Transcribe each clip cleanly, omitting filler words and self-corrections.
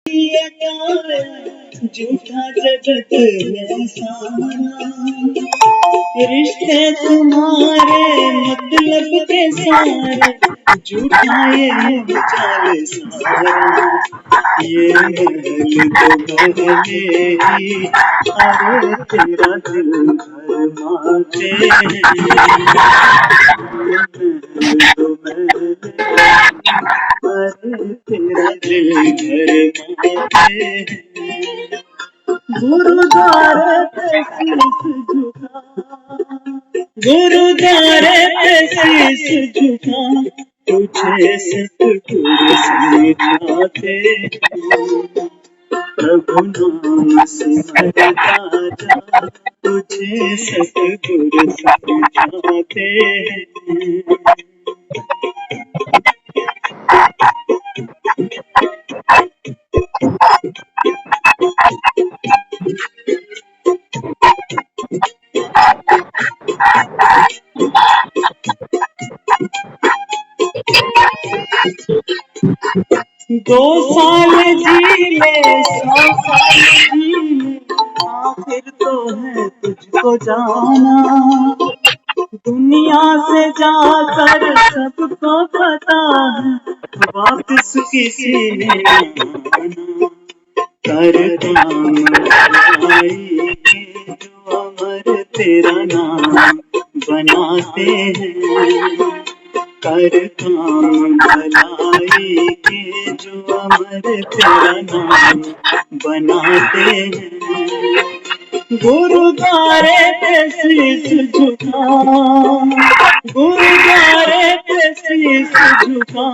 ये गाया झूठा जगत है सारा, रिश्ते तुम्हारे मतलब के सारे झूठा ये चाल सारा, ये महल तो महले ही, अरे तेरा दिल घर माते हैं, ये महल तो महले, अरे तेरा दिल घर माते हैं। गुरुद्वारे पे शीश झुका, गुरुद्वारे पे शीश झुका, तुझे सतगुरु समझाते हैं। प्रभु नाम सिमरता जा, तुझे सतगुरु समझाते हैं। दो साल जी ले 100 साल जी ले, आखिर तो है तुझको जाना, दुनिया से जाकर सबको पता है, वापस किसी ने आना। कर काम भलाई के जो अमर तेरा नाम बनाते हैं, कर काम भलाई के जो अमर तेरा नाम बनाते हैं। गुरुद्वारे पे शीश झुका, गुरुद्वारे पे शीश झुका,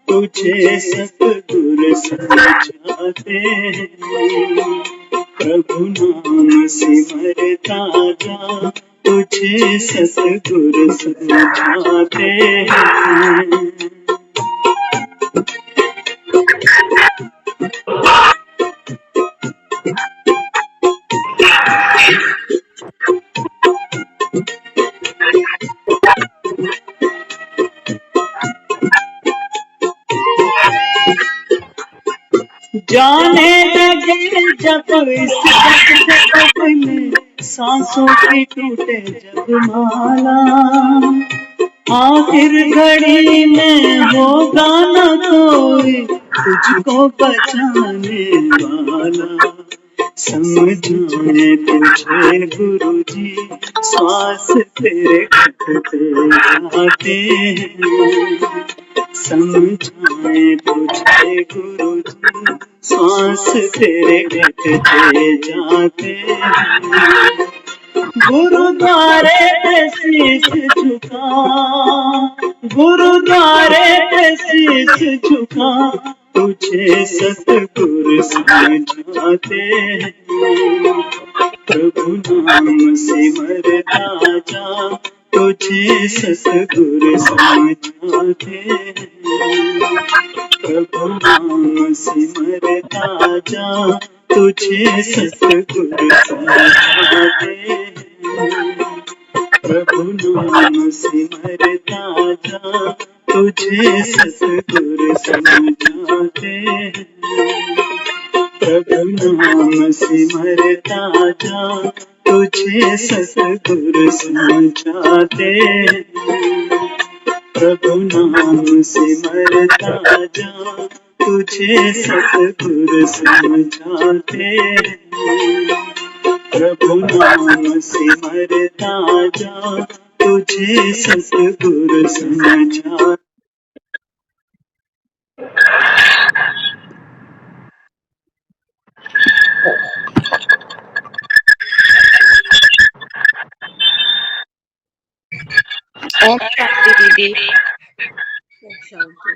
तुझे सतगुरु समझाते हैं। प्रभु नाम सिमरता जा, तुझे सतगुरु समझाते हैं। जाने लगे जब इस जग में, सांसों की टूटे जब माला, आखिर घड़ी में होगा न कोई तुझको बचाने वाला। समझाए तुझे गुरुजी, श्वास तेरे घटते जाते हैं। समझाए तुझे गुरुजी, श्वास तेरे घटते जाते हैं। गुरुद्वारे पे शीश झुका, गुरुद्वारे पे शीश झुका, तुझे सतगुरु समझाते हैं। प्रभु नाम सिमरता जा, तुझे सतगुरु समझाते हैं। प्रभु नाम सिमरता जा, तुझे सतगुरु समझाते हैं। प्रभु नाम सिमरता जा, तुझे सतगुरु समझाते हैं। प्रभु नाम सिमरता जा, तुझे सतगुरु समझाते हैं। प्रभु नाम सिमरता जा, तुझे सतगुरु समझाते हैं। प्रभु नाम सिमरता जा, तुझे सतगुरु समझा। ओम शांति दीदी। ओम शांति।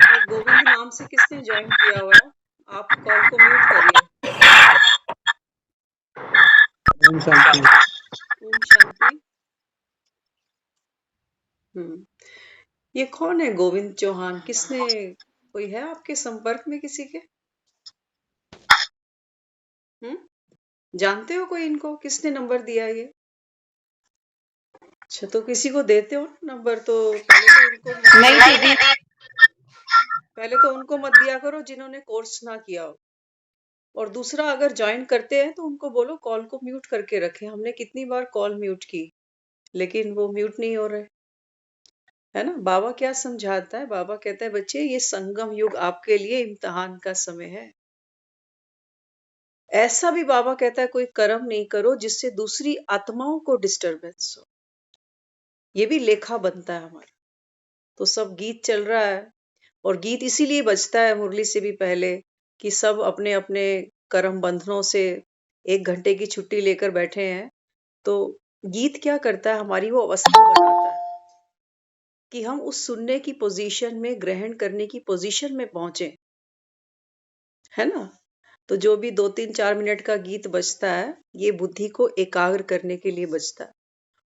ये गोविंद नाम से किसने ज्वाइन किया हुआ है? आप कॉल को म्यूट करिए। ओम शांति। ओम शांति। ये कौन है गोविंद चौहान? किसने, कोई है आपके संपर्क में किसी के? जानते हो कोई इनको? किसने नंबर दिया ये? अच्छा, तो किसी को देते हो ना नंबर, तो नहीं दीदी। पहले तो उनको मत दिया करो जिन्होंने कोर्स ना किया हो। और दूसरा, अगर ज्वाइन करते हैं तो उनको बोलो कॉल को म्यूट करके रखें। हमने कितनी बार कॉल म्यूट की, लेकिन वो म्यूट नहीं हो रहे, है ना। बाबा क्या समझाता है? बाबा कहता है बच्चे, ये संगम युग आपके लिए इम्तिहान का समय है। ऐसा भी बाबा कहता है कोई कर्म नहीं करो जिससे दूसरी आत्माओं को डिस्टरबेंस हो। ये भी लेखा बनता है हमारा। तो सब गीत चल रहा है, और गीत इसीलिए बजता है मुरली से भी पहले, कि सब अपने अपने कर्म बंधनों से 1 घंटे की छुट्टी लेकर बैठे हैं। तो गीत क्या करता है? हमारी वो अवस्था बनाता है कि हम उस सुनने की पोजीशन में, ग्रहण करने की पोजीशन में पहुंचे, है ना। तो जो भी 2-3-4 मिनट का गीत बजता है, ये बुद्धि को एकाग्र करने के लिए बजता है।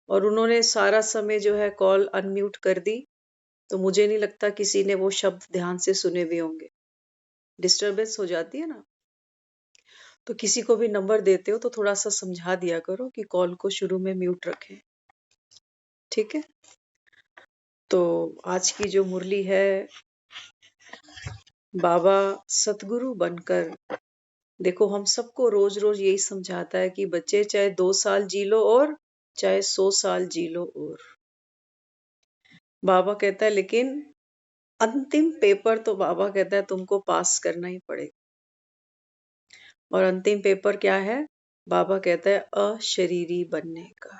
और उन्होंने सारा समय जो है कॉल अनम्यूट कर दी, तो मुझे नहीं लगता किसी ने वो शब्द ध्यान से सुने भी होंगे। डिस्टरबेंस हो जाती है ना। तो किसी को भी नंबर देते हो तो थोड़ा सा समझा दिया करो कि कॉल को शुरू में म्यूट रखें, ठीक है। तो आज की जो मुरली है, बाबा सतगुरु बनकर, देखो हम सबको रोज रोज यही समझाता है कि बच्चे चाहे 2 साल जी लो और चाहे 100 साल जी लो, और बाबा कहता है लेकिन अंतिम पेपर तो बाबा कहता है तुमको पास करना ही पड़ेगा। और अंतिम पेपर क्या है? बाबा कहता है अशरीरी बनने का।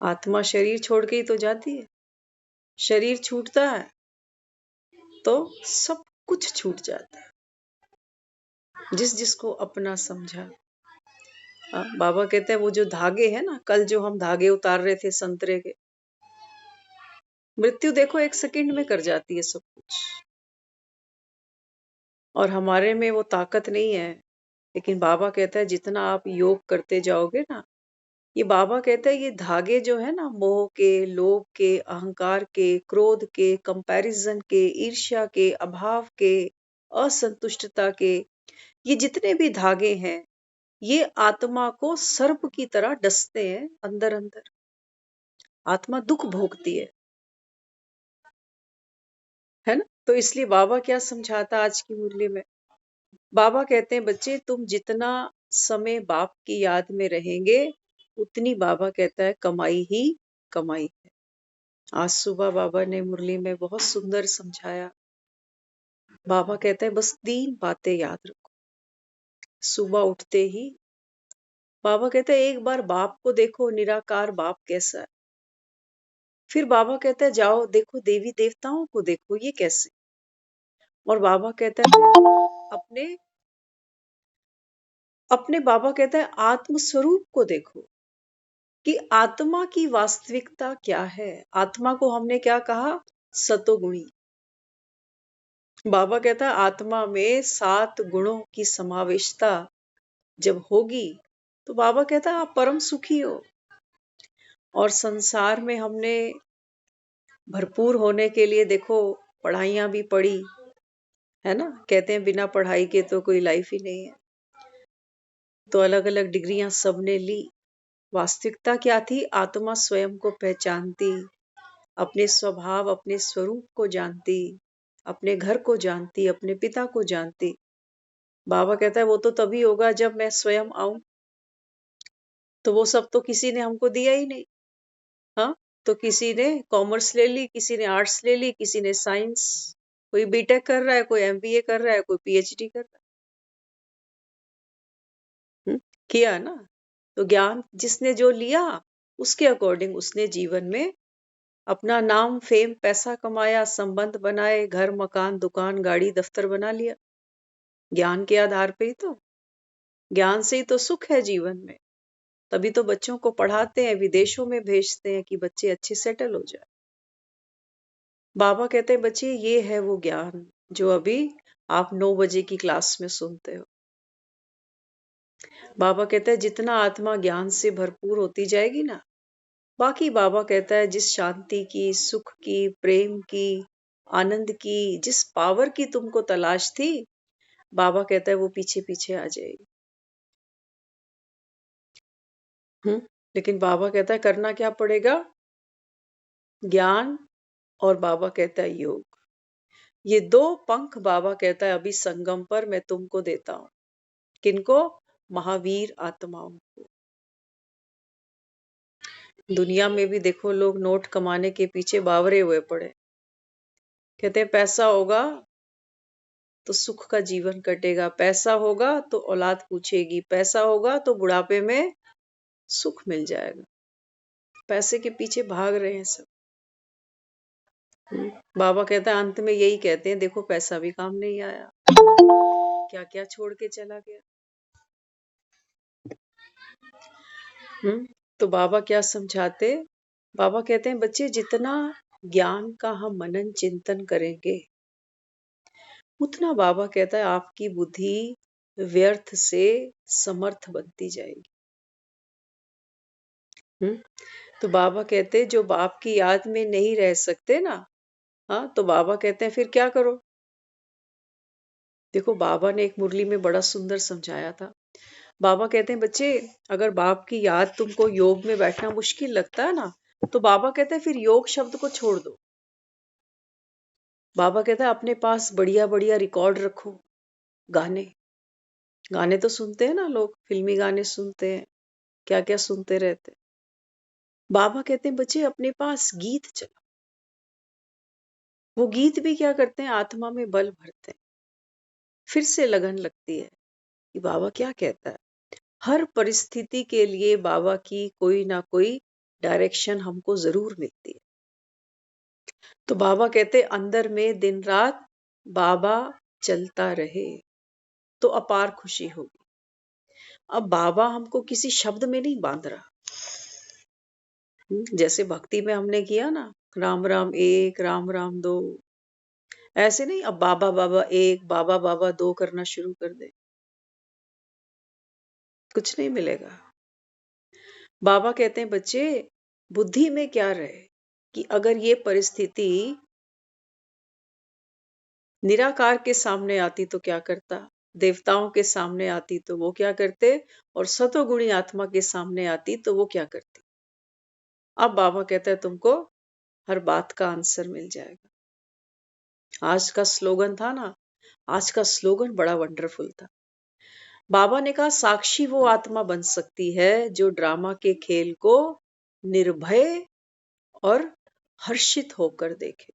आत्मा शरीर छोड़ के ही तो जाती है। शरीर छूटता है तो सब कुछ छूट जाता है, जिस जिसको अपना समझा। बाबा कहते हैं वो जो धागे हैं ना, कल जो हम धागे उतार रहे थे संतरे के, मृत्यु देखो 1 सेकंड में कर जाती है सब कुछ। और हमारे में वो ताकत नहीं है। लेकिन बाबा कहता है जितना आप योग करते जाओगे ना, ये बाबा कहता है ये धागे जो है ना, मोह के, लोभ के, अहंकार के, क्रोध के, कंपैरिजन के, ईर्ष्या के, अभाव के, असंतुष्टता के, ये जितने भी धागे हैं, ये आत्मा को सर्प की तरह डसते हैं अंदर अंदर। आत्मा दुख भोगती है ना। तो इसलिए बाबा क्या समझाता आज की मुरली में? बाबा कहते हैं बच्चे, तुम जितना समय बाप की याद में रहेंगे, उतनी बाबा कहता है कमाई ही कमाई है। आज सुबह बाबा ने मुरली में बहुत सुंदर समझाया। बाबा कहता है बस 3 बातें याद रखो। सुबह उठते ही बाबा कहता है एक बार बाप को देखो, निराकार बाप कैसा है। फिर बाबा कहता है जाओ देखो देवी देवताओं को, देखो ये कैसे। और बाबा कहता है अपने अपने बाबा कहता है आत्म स्वरूप को देखो कि आत्मा की वास्तविकता क्या है। आत्मा को हमने क्या कहा? सतोगुणी। बाबा कहता है आत्मा में 7 गुणों की समावेशता जब होगी तो बाबा कहता है आप परम सुखी हो। और संसार में हमने भरपूर होने के लिए देखो पढ़ाइयां भी पढ़ी, है ना। कहते हैं बिना पढ़ाई के तो कोई लाइफ ही नहीं है। तो अलग अलग डिग्रियां सबने ली। वास्तविकता क्या थी? आत्मा स्वयं को पहचानती, अपने स्वभाव, अपने स्वरूप को जानती, अपने घर को जानती, अपने पिता को जानती। बाबा कहता है वो तो तभी होगा जब मैं स्वयं आऊं। तो वो सब तो किसी ने हमको दिया ही नहीं। हाँ, तो किसी ने कॉमर्स ले ली, किसी ने आर्ट्स ले ली, किसी ने साइंस, कोई बीटेक कर रहा है, कोई एमबीए कर रहा है, कोई पीएचडी कर रहा है। किया ना। तो ज्ञान जिसने जो लिया, उसके अकॉर्डिंग उसने जीवन में अपना नाम, फेम, पैसा कमाया, संबंध बनाए, घर, मकान, दुकान, गाड़ी, दफ्तर बना लिया। ज्ञान के आधार पे ही तो, ज्ञान से ही तो सुख है जीवन में। तभी तो बच्चों को पढ़ाते हैं, विदेशों में भेजते हैं कि बच्चे अच्छे सेटल हो जाए। बाबा कहते हैं बच्चे ये है वो ज्ञान जो अभी आप 9 बजे की क्लास में सुनते हो। बाबा कहते हैं जितना आत्मा ज्ञान से भरपूर होती जाएगी ना, बाकी बाबा कहता है जिस शांति की, सुख की, प्रेम की, आनंद की, जिस पावर की तुमको तलाश थी, बाबा कहता है वो पीछे पीछे आ जाएगी। लेकिन बाबा कहता है करना क्या पड़ेगा? ज्ञान, और बाबा कहता है योग। ये दो पंख बाबा कहता है अभी संगम पर मैं तुमको देता हूं। किनको? महावीर आत्माओं को। दुनिया में भी देखो लोग नोट कमाने के पीछे बावरे हुए पड़े। कहते हैं पैसा होगा तो सुख का जीवन कटेगा, पैसा होगा तो औलाद पूछेगी, पैसा होगा तो बुढ़ापे में सुख मिल जाएगा। पैसे के पीछे भाग रहे हैं सब। बाबा कहता है अंत में यही कहते हैं, देखो पैसा भी काम नहीं आया, क्या क्या छोड़ के चला गया। तो बाबा क्या समझाते? बाबा कहते हैं बच्चे जितना ज्ञान का हम मनन चिंतन करेंगे, उतना बाबा कहता है आपकी बुद्धि व्यर्थ से समर्थ बनती जाएगी। तो बाबा कहते हैं जो बाप की याद में नहीं रह सकते ना, हाँ, तो बाबा कहते हैं फिर क्या करो? देखो बाबा ने एक मुरली में बड़ा सुंदर समझाया था। बाबा कहते हैं बच्चे अगर बाप की याद तुमको योग में बैठना मुश्किल लगता है ना, तो बाबा कहते हैं फिर योग शब्द को छोड़ दो। बाबा कहता है अपने पास बढ़िया बढ़िया रिकॉर्ड रखो, गाने गाने तो सुनते हैं ना लोग, फिल्मी गाने सुनते हैं, क्या क्या सुनते रहते हैं। बाबा कहते हैं बच्चे अपने पास गीत चलाओ। वो गीत भी क्या करते हैं? आत्मा में बल भरते हैं। फिर से लगन लगती है कि बाबा क्या कहता है। हर परिस्थिति के लिए बाबा की कोई ना कोई डायरेक्शन हमको जरूर मिलती है। तो बाबा कहते अंदर में दिन रात बाबा चलता रहे तो अपार खुशी होगी। अब बाबा हमको किसी शब्द में नहीं बांध रहा। जैसे भक्ति में हमने किया ना, राम राम एक, राम राम दो, ऐसे नहीं अब बाबा बाबा एक, बाबा बाबा दो करना शुरू कर दे, कुछ नहीं मिलेगा। बाबा कहते हैं बच्चे बुद्धि में क्या रहे कि अगर ये परिस्थिति निराकार के सामने आती तो क्या करता, देवताओं के सामने आती तो वो क्या करते, और सतोगुणी आत्मा के सामने आती तो वो क्या करती। अब बाबा कहता है तुमको हर बात का आंसर मिल जाएगा। आज का स्लोगन था ना, आज का स्लोगन बड़ा वंडरफुल था। बाबा ने कहा साक्षी वो आत्मा बन सकती है जो ड्रामा के खेल को निर्भय और हर्षित होकर देखे।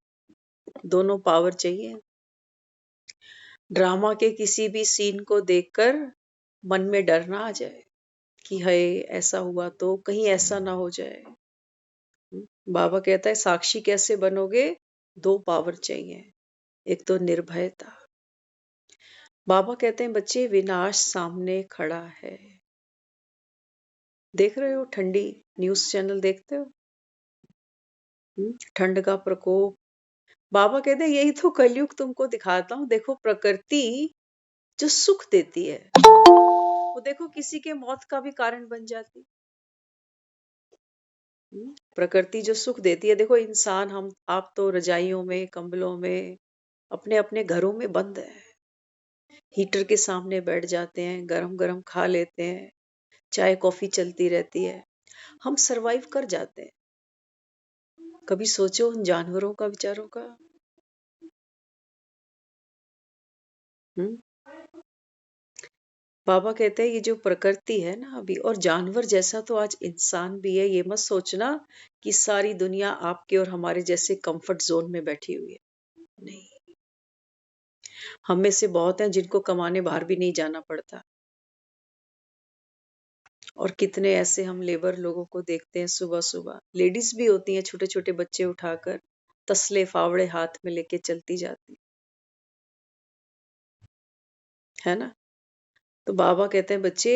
दोनों पावर चाहिए। ड्रामा के किसी भी सीन को देखकर मन में डर ना आ जाए कि हाय ऐसा हुआ तो कहीं ऐसा ना हो जाए। बाबा कहता है साक्षी कैसे बनोगे? दो पावर चाहिए, एक तो निर्भयता। बाबा कहते हैं बच्चे विनाश सामने खड़ा है। देख रहे हो ठंडी न्यूज़ चैनल देखते हो? ठंड का प्रकोप। बाबा कहते हैं यही तो कलयुग तुमको दिखाता हूँ। देखो प्रकृति जो सुख देती है वो देखो किसी के मौत का भी कारण बन जाती। प्रकृति जो सुख देती है, देखो इंसान हम आप तो रजाइयों में कंबलों में अपने अपने घरों में बंद है, हीटर के सामने बैठ जाते हैं, गरम गरम खा लेते हैं, चाय कॉफी चलती रहती है, हम सरवाइव कर जाते हैं। कभी सोचो उन जानवरों का, बेचारों का। हम्म बाबा कहते हैं ये जो प्रकृति है ना अभी, और जानवर जैसा तो आज इंसान भी है। ये मत सोचना कि सारी दुनिया आपके और हमारे जैसे कंफर्ट जोन में बैठी हुई है, नहीं। हम में से बहुत हैं जिनको कमाने बाहर भी नहीं जाना पड़ता, और कितने ऐसे हम लेबर लोगों को देखते हैं सुबह सुबह, लेडीज भी होती हैं छोटे छोटे बच्चे उठाकर तसले फावड़े हाथ में लेके चलती जाती है ना। तो बाबा कहते हैं बच्चे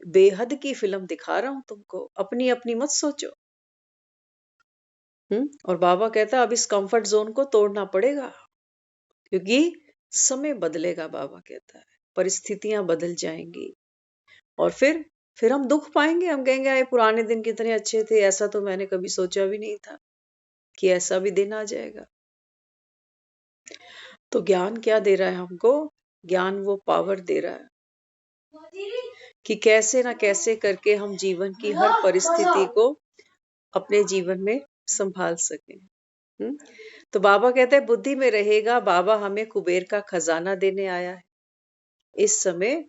बेहद की फिल्म दिखा रहा हूं तुमको, अपनी अपनी मत सोचो। और बाबा कहता है अब इस कंफर्ट जोन को तोड़ना पड़ेगा, क्योंकि समय बदलेगा। बाबा कहता है परिस्थितियां बदल जाएंगी, और फिर हम दुख पाएंगे। हम कहेंगे आए पुराने दिन कितने अच्छे थे, ऐसा तो मैंने कभी सोचा भी नहीं था कि ऐसा भी दिन आ जाएगा। तो ज्ञान क्या दे रहा है हमको? ज्ञान वो पावर दे रहा है कि कैसे ना कैसे करके हम जीवन की हर परिस्थिति को अपने जीवन में संभाल सकें। तो बाबा कहते हैं बुद्धि में रहेगा, बाबा हमें कुबेर का खजाना देने आया है। इस समय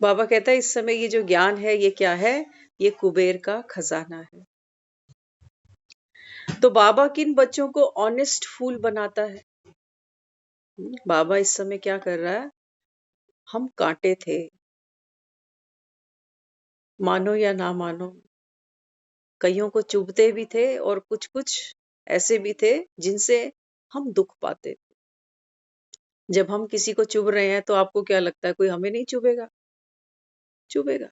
बाबा कहता है इस समय ये जो ज्ञान है ये क्या है? ये कुबेर का खजाना है। तो बाबा किन बच्चों को ऑनेस्ट फूल बनाता है? बाबा इस समय क्या कर रहा है? हम कांटे थे, मानो या ना मानो, कईयों को चुभते भी थे और कुछ कुछ ऐसे भी थे जिनसे हम दुख पाते थे। जब हम किसी को चुभ रहे हैं तो आपको क्या लगता है कोई हमें नहीं चुभेगा? चुभेगा,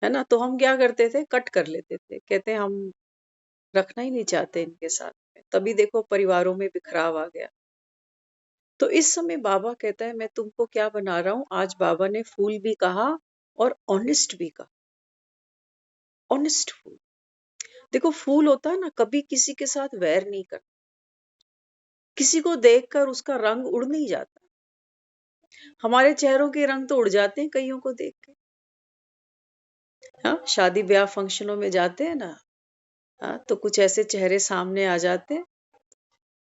है ना? तो हम क्या करते थे? कट कर लेते थे, कहते हैं हम रखना ही नहीं चाहते इनके साथ में। तभी देखो परिवारों में बिखराव आ गया। तो इस समय बाबा कहता है मैं तुमको क्या बना रहा हूं? आज बाबा ने फूल भी कहा और ऑनेस्ट भी कहा। ऑनेस्ट फूल। देखो फूल होता है ना, कभी किसी के साथ वैर नहीं करता, किसी को देखकर उसका रंग उड़ नहीं जाता। हमारे चेहरों के रंग तो उड़ जाते हैं कईयों को देख के। हाँ, शादी ब्याह फंक्शनों में जाते हैं ना, हाँ, तो कुछ ऐसे चेहरे सामने आ जाते हैं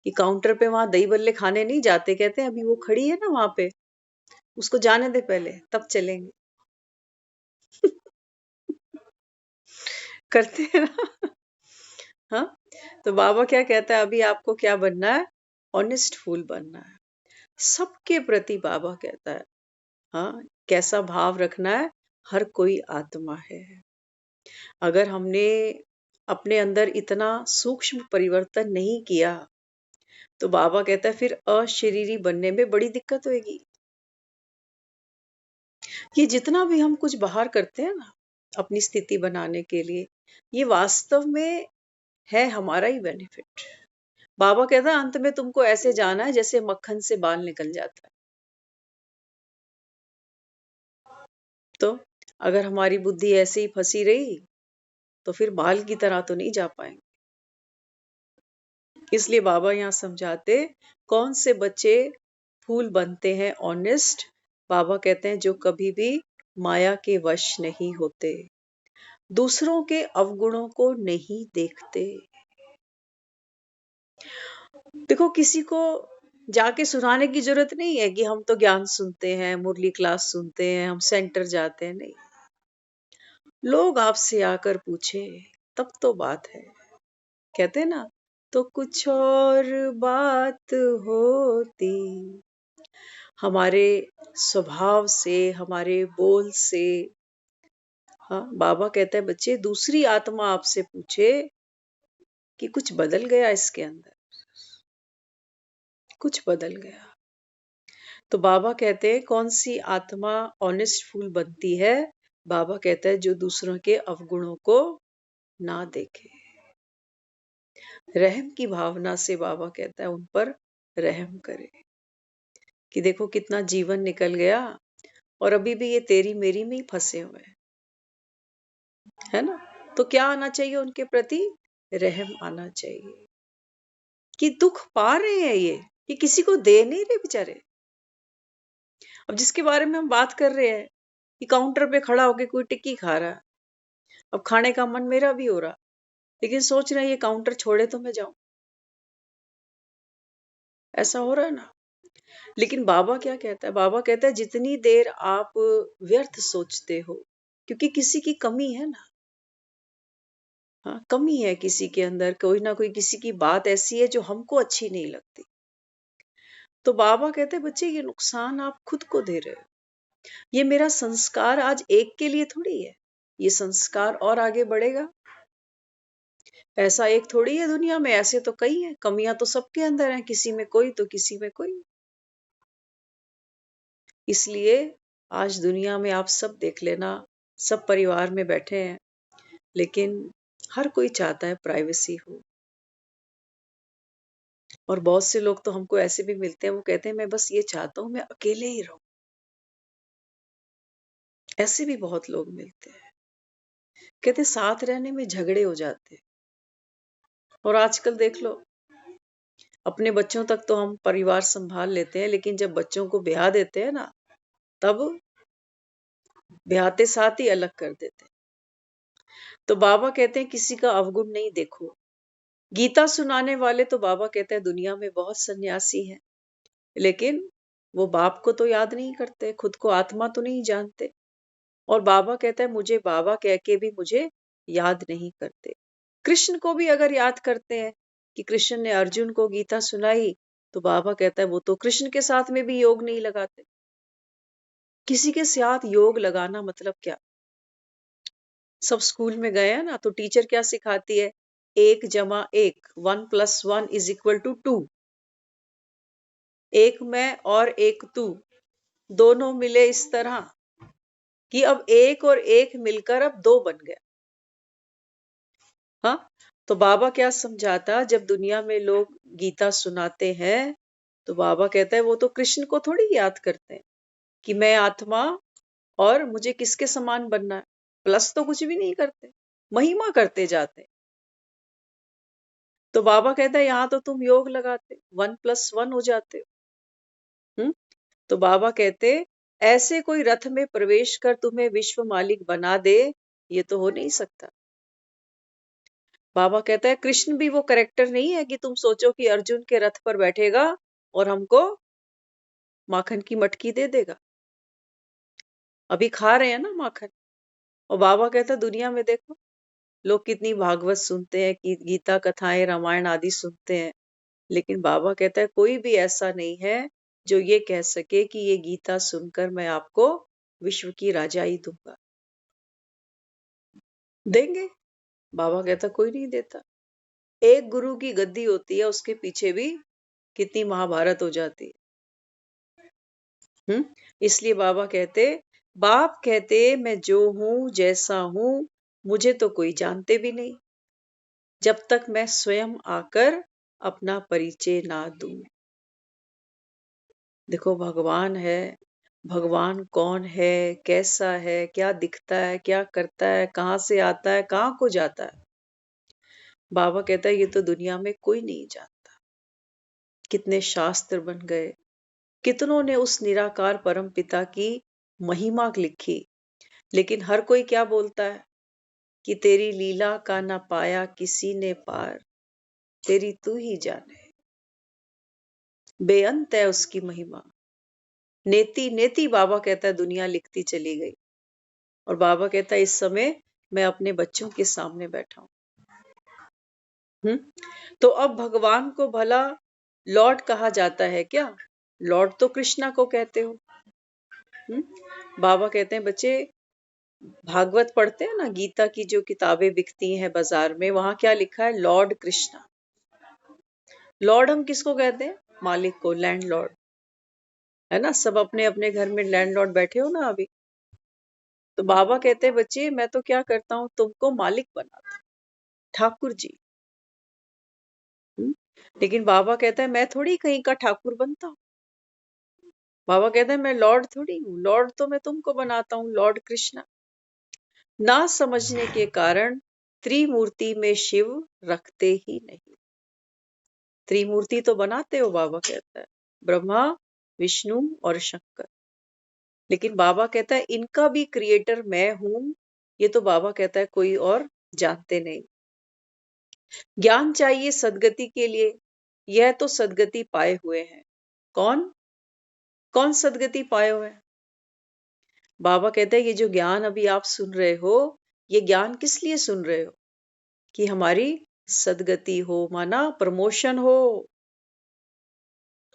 कि काउंटर पे वहां दही बल्ले खाने नहीं जाते, कहते हैं अभी वो खड़ी है ना वहां पे, उसको जाने दे पहले तब चलेंगे। करते हैं ना। हाँ, तो बाबा क्या कहता है अभी आपको क्या बनना है? ऑनेस्ट फूल बनना है। सबके प्रति बाबा कहता है हाँ, कैसा भाव रखना है? हर कोई आत्मा है। अगर हमने अपने अंदर इतना सूक्ष्म परिवर्तन नहीं किया तो बाबा कहता है फिर अशरीरी बनने में बड़ी दिक्कत होगी। ये जितना भी हम कुछ बाहर करते हैं ना अपनी स्थिति बनाने के लिए, ये वास्तव में है हमारा ही बेनिफिट। बाबा कहता है अंत में तुमको ऐसे जाना है जैसे मक्खन से बाल निकल जाता है। तो अगर हमारी बुद्धि ऐसे ही फंसी रही तो फिर बाल की तरह तो नहीं जा पाएंगे। इसलिए बाबा यहाँ समझाते कौन से बच्चे फूल बनते हैं ऑनेस्ट। बाबा कहते हैं जो कभी भी माया के वश नहीं होते, दूसरों के अवगुणों को नहीं देखते। देखो किसी को जाके सुनाने की जरूरत नहीं है कि हम तो ज्ञान सुनते हैं, मुरली क्लास सुनते हैं, हम सेंटर जाते हैं, नहीं। लोग आपसे आकर पूछे तब तो बात है। कहते हैं ना, तो कुछ और बात होती। हमारे स्वभाव से, हमारे बोल से, हाँ, बाबा कहते हैं बच्चे दूसरी आत्मा आपसे पूछे कि कुछ बदल गया इसके अंदर, कुछ बदल गया। तो बाबा कहते हैं कौन सी आत्मा ऑनेस्ट फूल बनती है? बाबा कहता है जो दूसरों के अवगुणों को ना देखे। रहम की भावना से बाबा कहता है उन पर रहम करे कि देखो कितना जीवन निकल गया और अभी भी ये तेरी मेरी में ही फंसे हुए हैं, है ना? तो क्या आना चाहिए उनके प्रति? रहम आना चाहिए कि दुख पा रहे हैं ये किसी को दे नहीं रहे बेचारे। अब जिसके बारे में हम बात कर रहे हैं कि काउंटर पे खड़ा होके कोई टिक्की खा रहा है, अब खाने का मन मेरा भी हो रहा, लेकिन सोच रहे हैं ये काउंटर छोड़े तो मैं जाऊं। ऐसा हो रहा है ना। लेकिन बाबा क्या कहता है? बाबा कहता है जितनी देर आप व्यर्थ सोचते हो, क्योंकि किसी की कमी है ना, हाँ, कमी है किसी के अंदर, कोई ना कोई किसी की बात ऐसी है जो हमको अच्छी नहीं लगती। तो बाबा कहते हैं बच्चे ये नुकसान आप खुद को दे रहे हो। ये मेरा संस्कार आज एक के लिए थोड़ी है, ये संस्कार और आगे बढ़ेगा। ऐसा एक थोड़ी है दुनिया में, ऐसे तो कई हैं। कमियां तो सबके अंदर हैं, किसी में कोई तो किसी में कोई। इसलिए आज दुनिया में आप सब देख लेना, सब परिवार में बैठे हैं, लेकिन हर कोई चाहता है प्राइवेसी हो। और बहुत से लोग तो हमको ऐसे भी मिलते हैं, वो कहते हैं मैं बस ये चाहता हूं मैं अकेले ही रहूं। ऐसे भी बहुत लोग मिलते हैं, कहते साथ रहने में झगड़े हो जाते हैं। और आजकल देख लो अपने बच्चों तक तो हम परिवार संभाल लेते हैं, लेकिन जब बच्चों को ब्याह देते हैं ना, तब ब्याहते साथ ही अलग कर देते हैं। तो बाबा कहते हैं किसी का अवगुण नहीं देखो। गीता सुनाने वाले तो बाबा कहते हैं दुनिया में बहुत सन्यासी हैं, लेकिन वो बाप को तो याद नहीं करते, खुद को आत्मा तो नहीं जानते। और बाबा कहता है मुझे बाबा कह के भी मुझे याद नहीं करते। कृष्ण को भी अगर याद करते हैं कि कृष्ण ने अर्जुन को गीता सुनाई, तो बाबा कहता है वो तो कृष्ण के साथ में भी योग नहीं लगाते। किसी के साथ योग लगाना मतलब क्या? सब स्कूल में गए हैं ना, तो टीचर क्या सिखाती है? 1 + 1, 1+1 = 2। एक मैं और एक तू, दोनों मिले इस तरह कि अब एक और एक मिलकर अब 2 बन गया। हाँ, तो बाबा क्या समझाता, जब दुनिया में लोग गीता सुनाते हैं, तो बाबा कहता है वो तो कृष्ण को थोड़ी याद करते हैं कि मैं आत्मा और मुझे किसके समान बनना है। प्लस तो कुछ भी नहीं करते, महिमा करते जाते। तो बाबा कहता है यहाँ तो तुम योग लगाते, 1+1 हो जाते हो। तो बाबा कहते ऐसे कोई रथ में प्रवेश कर तुम्हें विश्व मालिक बना दे, ये तो हो नहीं सकता। बाबा कहता है कृष्ण भी वो कैरेक्टर नहीं है कि तुम सोचो कि अर्जुन के रथ पर बैठेगा और हमको माखन की मटकी दे देगा। अभी खा रहे हैं ना माखन। और बाबा कहता है दुनिया में देखो लोग कितनी भागवत सुनते हैं, कि गीता कथाएं रामायण आदि सुनते हैं, लेकिन बाबा कहता है कोई भी ऐसा नहीं है जो ये कह सके कि ये गीता सुनकर मैं आपको विश्व की राजाई दूंगा। देंगे? बाबा कहता कोई नहीं देता। एक गुरु की गद्दी होती है, उसके पीछे भी कितनी महाभारत हो जाती है। इसलिए बाबा कहते बाप कहते मैं जो हूं जैसा हूं, मुझे तो कोई जानते भी नहीं जब तक मैं स्वयं आकर अपना परिचय ना दूं। देखो भगवान है, भगवान कौन है, कैसा है, क्या दिखता है, क्या करता है, कहाँ से आता है, कहाँ को जाता है। बाबा कहता है ये तो दुनिया में कोई नहीं जानता। कितने शास्त्र बन गए, कितनों ने उस निराकार परम पिता की महिमा लिखी, लेकिन हर कोई क्या बोलता है कि तेरी लीला का ना पाया किसी ने पार, तेरी तू ही जाने। बेअंत है उसकी महिमा। नेति नेति बाबा कहता है दुनिया लिखती चली गई। और बाबा कहता है इस समय मैं अपने बच्चों के सामने बैठा हूं। तो अब भगवान को भला लॉर्ड कहा जाता है क्या? लॉर्ड तो कृष्णा को कहते हो। बाबा कहते हैं बच्चे भागवत पढ़ते हैं ना, गीता की जो किताबें बिकती हैं बाजार में, वहां क्या लिखा है? लॉर्ड कृष्णा। लॉर्ड हम किसको कहते हैं? मालिक को, लैंडलॉर्ड, है ना। सब अपने अपने घर में लैंडलॉर्ड बैठे हो ना अभी। तो बाबा कहते हैं बच्चे मैं तो क्या करता हूं, तुमको मालिक बनाता हूं, ठाकुर जी। लेकिन बाबा कहता है मैं थोड़ी कहीं का ठाकुर बनता हूं। बाबा कहता है मैं लॉर्ड थोड़ी हूं, लॉर्ड तो मैं तुमको बनाता हूं, लॉर्ड कृष्णा। ना समझने के कारण त्रिमूर्ति में शिव रखते ही नहीं। त्रिमूर्ति तो बनाते हो बाबा कहता है, ब्रह्मा विष्णु और शंकर, लेकिन बाबा कहता है इनका भी क्रिएटर मैं हूं, ये तो बाबा कहता है कोई और जानते नहीं। ज्ञान चाहिए सदगति के लिए, यह तो सदगति पाए हुए हैं। कौन कौन सदगति पाए हुए हैं? बाबा कहते हैं ये जो ज्ञान अभी आप सुन रहे हो, ये ज्ञान किस लिए सुन रहे हो? कि हमारी सदगति हो, माना प्रमोशन हो।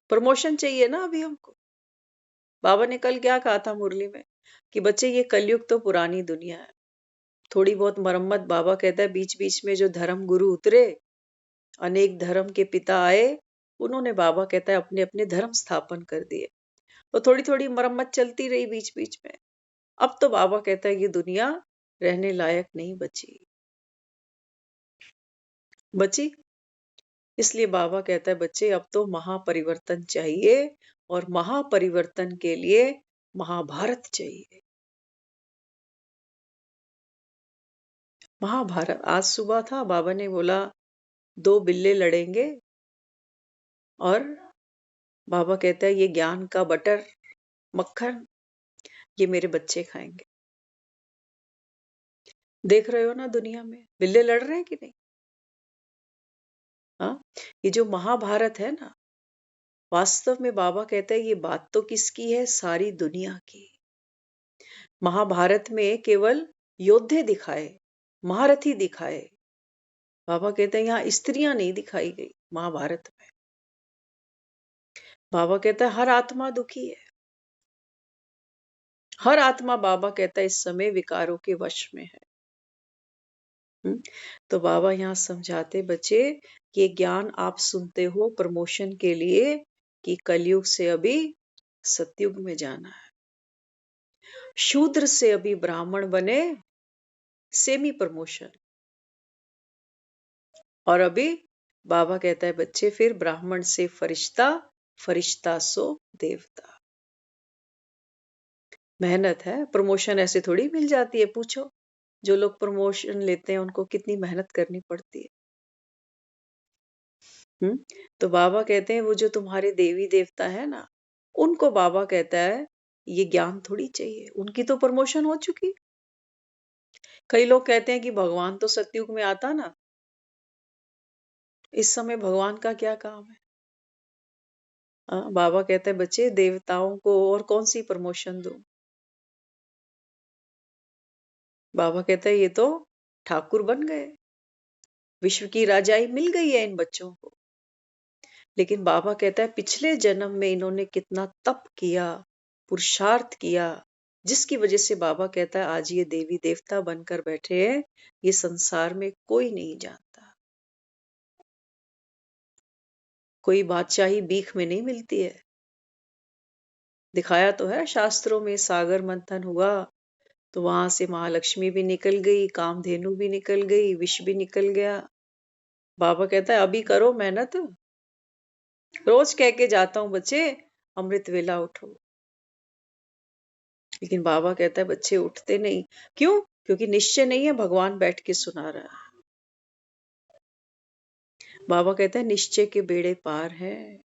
प्रमोशन चाहिए ना अभी हमको। बाबा ने कल क्या कहा था मुरली में कि बच्चे ये कलयुग तो पुरानी दुनिया है, थोड़ी बहुत मरम्मत। बाबा कहता है बीच बीच में जो धर्म गुरु उतरे, अनेक धर्म के पिता आए, उन्होंने बाबा कहता है अपने अपने धर्म स्थापन कर दिए, तो थोड़ी थोड़ी मरम्मत चलती रही बीच बीच में। अब तो बाबा कहता है ये दुनिया रहने लायक नहीं बची। इसलिए बाबा कहता है बच्चे अब तो महापरिवर्तन चाहिए, और महापरिवर्तन के लिए महाभारत चाहिए। महाभारत आज सुबह था, बाबा ने बोला 2 बिल्ले लड़ेंगे, और बाबा कहता है ये ज्ञान का बटर, मक्खन, ये मेरे बच्चे खाएंगे। देख रहे हो ना दुनिया में बिल्ले लड़ रहे हैं कि नहीं? हाँ, ये जो महाभारत है ना, वास्तव में बाबा कहता है ये बात तो किसकी है? सारी दुनिया की। महाभारत में केवल योद्धे दिखाए, महारथी दिखाए। बाबा कहते हैं यहाँ स्त्रियां नहीं दिखाई गई महाभारत में। बाबा कहता है हर आत्मा दुखी है, हर आत्मा बाबा कहता है इस समय विकारों के वश में है। तो बाबा यहाँ समझाते बच्चे ये ज्ञान आप सुनते हो प्रमोशन के लिए कि कलयुग से अभी सतयुग में जाना है, शूद्र से अभी ब्राह्मण बने, सेमी प्रमोशन। और अभी बाबा कहता है बच्चे फिर ब्राह्मण से फरिश्ता, फरिश्ता सो देवता। मेहनत है, प्रमोशन ऐसे थोड़ी मिल जाती है। पूछो जो लोग प्रमोशन लेते हैं उनको कितनी मेहनत करनी पड़ती है। तो बाबा कहते हैं वो जो तुम्हारे देवी देवता है ना, उनको बाबा कहता है ये ज्ञान थोड़ी चाहिए, उनकी तो प्रमोशन हो चुकी। कई लोग कहते हैं कि भगवान तो सतयुग में आता ना, इस समय भगवान का क्या काम है? बाबा कहते हैं बच्चे देवताओं को और कौन सी प्रमोशन दूं? बाबा कहते हैं ये तो ठाकुर बन गए, विश्व की राजाई मिल गई है इन बच्चों को। लेकिन बाबा कहता है पिछले जन्म में इन्होंने कितना तप किया, पुरुषार्थ किया, जिसकी वजह से बाबा कहता है आज ये देवी देवता बनकर बैठे हैं। ये संसार में कोई नहीं जानता। कोई बादशाही भीख में नहीं मिलती है। दिखाया तो है शास्त्रों में, सागर मंथन हुआ तो वहां से महालक्ष्मी भी निकल गई, कामधेनु भी निकल गई, विष भी निकल गया। बाबा कहता है अभी करो मेहनत। रोज कह के जाता हूं बच्चे अमृत वेला उठो, लेकिन बाबा कहता है बच्चे उठते नहीं। क्यों? क्योंकि निश्चय नहीं है, भगवान बैठ के सुना रहा है। बाबा कहता है निश्चय के बेड़े पार है।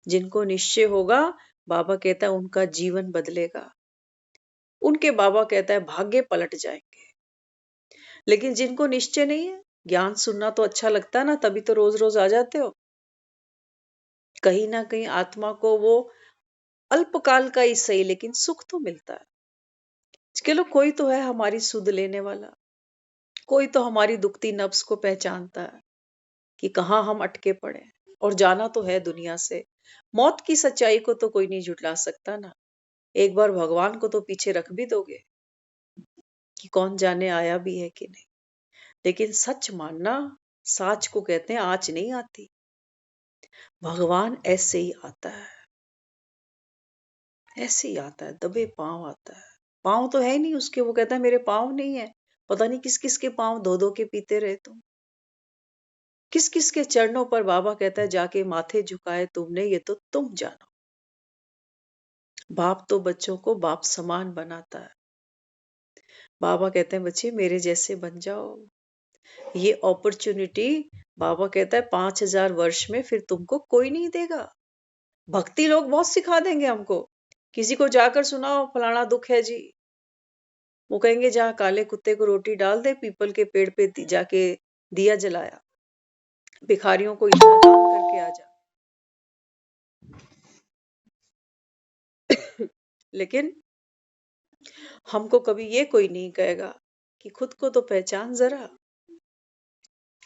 जिनको निश्चय होगा बाबा कहता है उनका जीवन बदलेगा, उनके बाबा कहता है भाग्य पलट जाएंगे। लेकिन जिनको निश्चय नहीं है, ज्ञान सुनना तो अच्छा लगता है ना, तभी तो रोज रोज आ जाते हो। कहीं ना कहीं आत्मा को वो अल्पकाल का ही सही लेकिन सुख तो मिलता है। चलो कोई तो है हमारी सुध लेने वाला, कोई तो हमारी दुखती नब्ज को पहचानता है कि कहाँ हम अटके पड़े हैं। और जाना तो है दुनिया से, मौत की सच्चाई को तो कोई नहीं झुटला सकता ना। एक बार भगवान को तो पीछे रख भी दोगे कि कौन जाने आया भी है कि नहीं। लेकिन सच मानना, साच को कहते हैं आँच नहीं आती। भगवान ऐसे ही आता है, ऐसे ही आता है, दबे पांव आता है। पांव तो है ही नहीं उसके, वो कहता है मेरे पांव नहीं है। पता नहीं किस किस के पांव धो धो के पीते रहे तुम, किस किस के चरणों पर बाबा कहता है जाके माथे झुकाए तुमने, ये तो तुम जानो। बाप तो बच्चों को बाप समान बनाता है। बाबा कहते हैं बच्चे मेरे जैसे बन जाओ। ये अपॉर्चुनिटी बाबा कहता है 5000 वर्ष में फिर तुमको कोई नहीं देगा। भक्ति लोग बहुत सिखा देंगे हमको। किसी को जाकर सुनाओ फलाना दुख है जी, वो कहेंगे जहाँ काले कुत्ते को रोटी डाल दे, पीपल के पेड़ पे जाके दिया जलाया, भिखारियों को इतना दान करके आ जा। लेकिन हमको कभी ये कोई नहीं कहेगा कि खुद को तो पहचान जरा,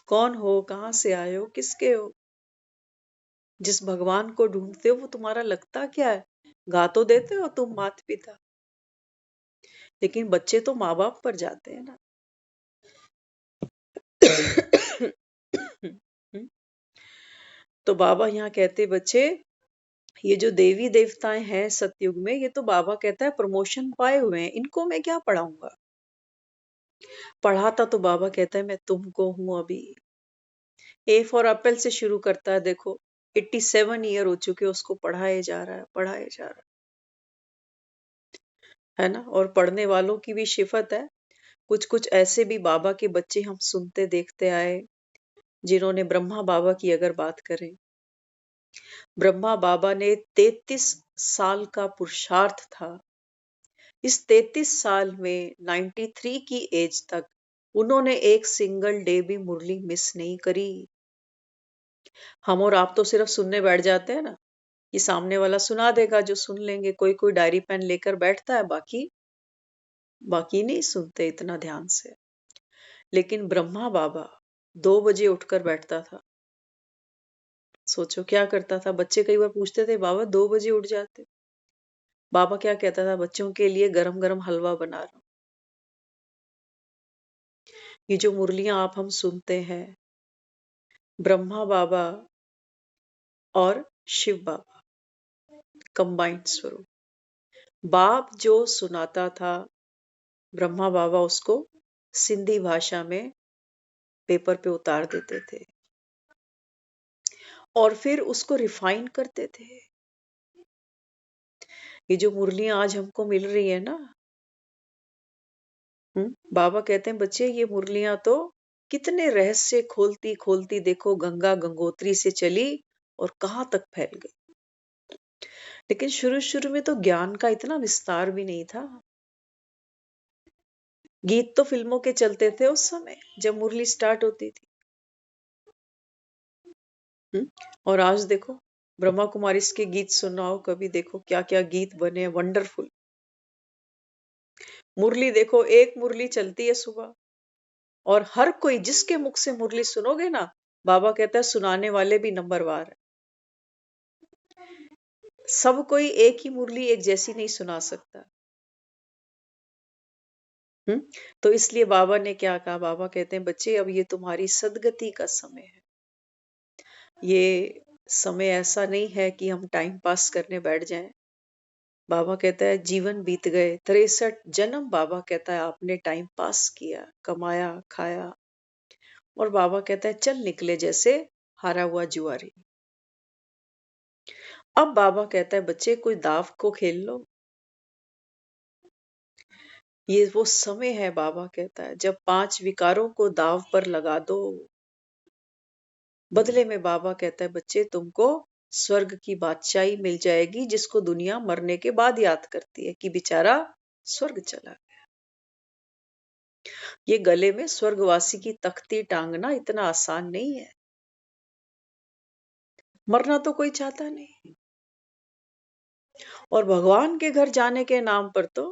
कौन हो, कहां से आए हो, किसके हो। जिस भगवान को ढूंढते हो वो तुम्हारा लगता क्या है? गा तो देते हो तुम माता पिता, लेकिन बच्चे तो माँ बाप पर जाते हैं ना। तो बाबा यहाँ कहते बच्चे ये जो देवी देवताएं हैं सतयुग में, ये तो बाबा कहता है प्रमोशन पाए हुए हैं, इनको मैं क्या पढ़ाऊंगा। पढ़ाता तो बाबा कहता है मैं तुमको हूं। अभी ए फॉर एप्पल से शुरू करता है, देखो 87 ईयर हो चुके उसको पढ़ाए जा रहा है, पढ़ाए जा रहा है ना। और पढ़ने वालों की भी शिफत है। कुछ कुछ ऐसे भी बाबा के बच्चे हम सुनते देखते आए, जिन्होंने ब्रह्मा बाबा की अगर बात करें ब्रह्मा बाबा ने 33 साल का पुरुषार्थ था। इस 33 साल में 93 की एज तक उन्होंने एक सिंगल डे भी मुरली मिस नहीं करी। हम और आप तो सिर्फ सुनने बैठ जाते हैं ना, ये सामने वाला सुना देगा जो सुन लेंगे, कोई कोई डायरी पेन लेकर बैठता है, बाकी बाकी नहीं सुनते इतना ध्यान से। लेकिन ब्रह्मा बाबा 2 बजे उठकर बैठता था। सोचो क्या करता था। बच्चे कई बार पूछते थे, बाबा 2 बजे उठ जाते। बाबा क्या कहता था, बच्चों के लिए गरम गरम हलवा बना रहा हूं। ये जो मुरलियां आप हम सुनते हैं, ब्रह्मा बाबा और शिव बाबा कंबाइंड स्वरूप। बाप जो सुनाता था, ब्रह्मा बाबा उसको सिंधी भाषा में पेपर पे उतार देते थे और फिर उसको रिफाइन करते थे। ये जो मुरलियां आज हमको मिल रही है ना, बाबा कहते हैं बच्चे ये मुरलियां तो कितने रहस्य खोलती खोलती देखो गंगा गंगोत्री से चली और कहां तक फैल गई। लेकिन शुरू शुरू में तो ज्ञान का इतना विस्तार भी नहीं था। गीत तो फिल्मों के चलते थे उस समय जब मुरली स्टार्ट होती थी। और आज देखो ब्रह्मा कुमारी के गीत सुनाओ कभी, देखो क्या क्या गीत बने हैं, वंडरफुल। मुरली देखो, एक मुरली चलती है सुबह और हर कोई जिसके मुख से मुरली सुनोगे ना, बाबा कहता है सुनाने वाले भी नंबरवार है। सब कोई एक ही मुरली एक जैसी नहीं सुना सकता। तो इसलिए बाबा ने क्या कहा, बाबा कहते हैं बच्चे अब ये तुम्हारी सदगति का समय है। ये समय ऐसा नहीं है कि हम टाइम पास करने बैठ जाएं। बाबा कहता है जीवन बीत गए 63 जन्म। बाबा कहता है आपने टाइम पास किया, कमाया, खाया, और बाबा कहता है चल निकले जैसे हारा हुआ जुआरी। अब बाबा कहता है बच्चे कोई दाव को खेल लो। ये वो समय है, बाबा कहता है, जब 5 विकारों को दाव पर लगा दो। बदले में बाबा कहता है बच्चे तुमको स्वर्ग की बादशाही मिल जाएगी, जिसको दुनिया मरने के बाद याद करती है कि बेचारा स्वर्ग चला गया। ये गले में स्वर्गवासी की तख्ती टांगना इतना आसान नहीं है। मरना तो कोई चाहता नहीं, और भगवान के घर जाने के नाम पर तो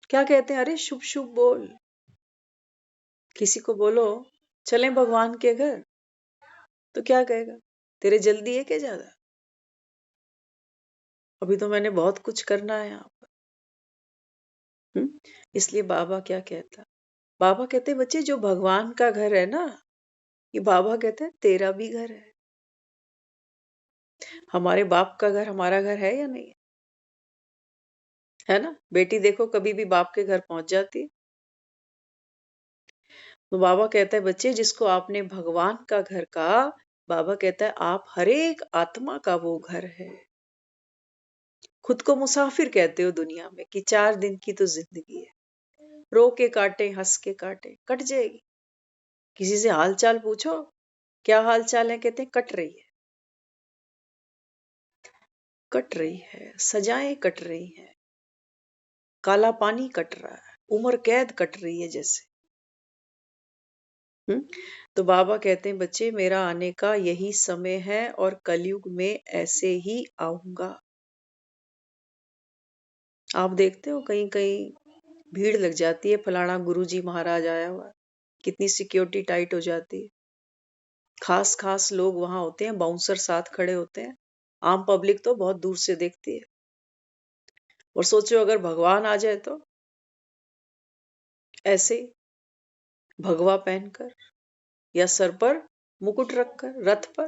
क्या कहते हैं, अरे शुभ शुभ बोल। किसी को बोलो चलें भगवान के घर, तो क्या कहेगा, तेरे जल्दी है क्या ज्यादा, अभी तो मैंने बहुत कुछ करना है यहाँ पर। इसलिए बाबा क्या कहता, बाबा कहते बच्चे जो भगवान का घर है ना, ये बाबा कहते हैं तेरा भी घर है। हमारे बाप का घर हमारा घर है या नहीं है ना। बेटी देखो कभी भी बाप के घर पहुंच जाती है। तो बाबा कहता है बच्चे जिसको आपने भगवान का घर कहा, बाबा कहता है आप हर एक आत्मा का वो घर है। खुद को मुसाफिर कहते हो दुनिया में कि 4 दिन की तो जिंदगी है, रो के काटे हंस के काटे, कट जाएगी। किसी से हाल चाल पूछो, क्या हाल चाल है, कहते हैं कट रही है, कट रही है, सजाएं कट रही हैं, काला पानी कट रहा है, उम्र कैद कट रही है जैसे। तो बाबा कहते हैं बच्चे मेरा आने का यही समय है और कलयुग में ऐसे ही आऊंगा। आप देखते हो कहीं कहीं भीड़ लग जाती है, फलाना गुरुजी महाराज आया हुआ, कितनी सिक्योरिटी टाइट हो जाती है। खास खास लोग वहां होते हैं, बाउंसर साथ खड़े होते हैं, आम पब्लिक तो बहुत दूर से देखती है। और सोचो अगर भगवान आ जाए तो ऐसे भगवा पहनकर या सर पर मुकुट रखकर रथ पर,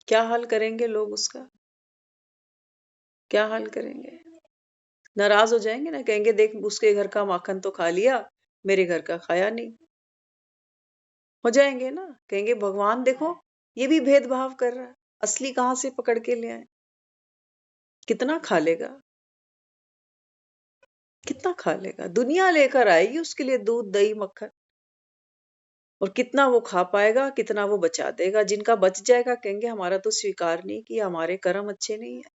क्या हाल करेंगे लोग उसका, क्या हाल करेंगे। नाराज हो जाएंगे ना, कहेंगे देख उसके घर का माखन तो खा लिया, मेरे घर का खाया नहीं। हो जाएंगे ना, कहेंगे भगवान देखो ये भी भेदभाव कर रहा है, असली कहां से पकड़ के ले आए। कितना खा लेगा, कितना खा लेगा। दुनिया लेकर आएगी उसके लिए दूध दही मक्खन, और कितना वो खा पाएगा, कितना वो बचा देगा। जिनका बच जाएगा कहेंगे हमारा तो स्वीकार नहीं किया, हमारे कर्म अच्छे नहीं है।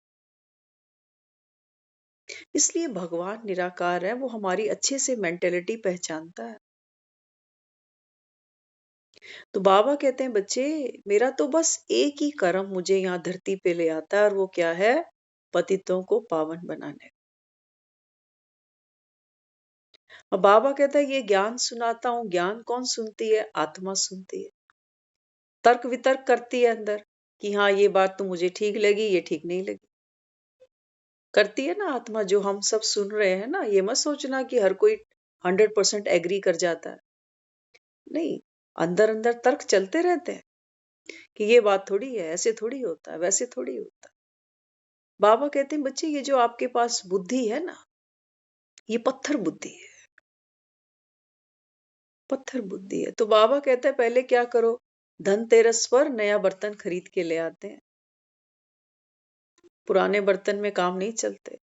इसलिए भगवान निराकार है, वो हमारी अच्छे से मेंटेलिटी पहचानता है। तो बाबा कहते हैं बच्चे, मेरा तो बस एक ही कर्म मुझे यहाँ धरती पे ले आता है, और वो क्या है? पतितों को पावन बनाने। अब बाबा कहता है ये ज्ञान सुनाता हूँ, ज्ञान कौन सुनती है? आत्मा सुनती है। तर्क वितर्क करती है अंदर कि हाँ ये बात तो मुझे ठीक लगी, ये ठीक नहीं लगी। करती है ना आत्मा, जो हम सब सुन रहे हैं ना। ये मत सोचना कि हर कोई 100% एग्री कर जाता है, नहीं। अंदर अंदर तर्क चलते रहते हैं कि ये बात थोड़ी है, ऐसे थोड़ी होता है, वैसे थोड़ी होता है। बाबा कहते हैं बच्चे, ये जो आपके पास बुद्धि है ना, ये पत्थर बुद्धि है, पत्थर बुद्धि है। तो बाबा कहता है पहले क्या करो? धनतेरस पर नया बर्तन खरीद के ले आते हैं। पुराने बर्तन में काम नहीं चलते।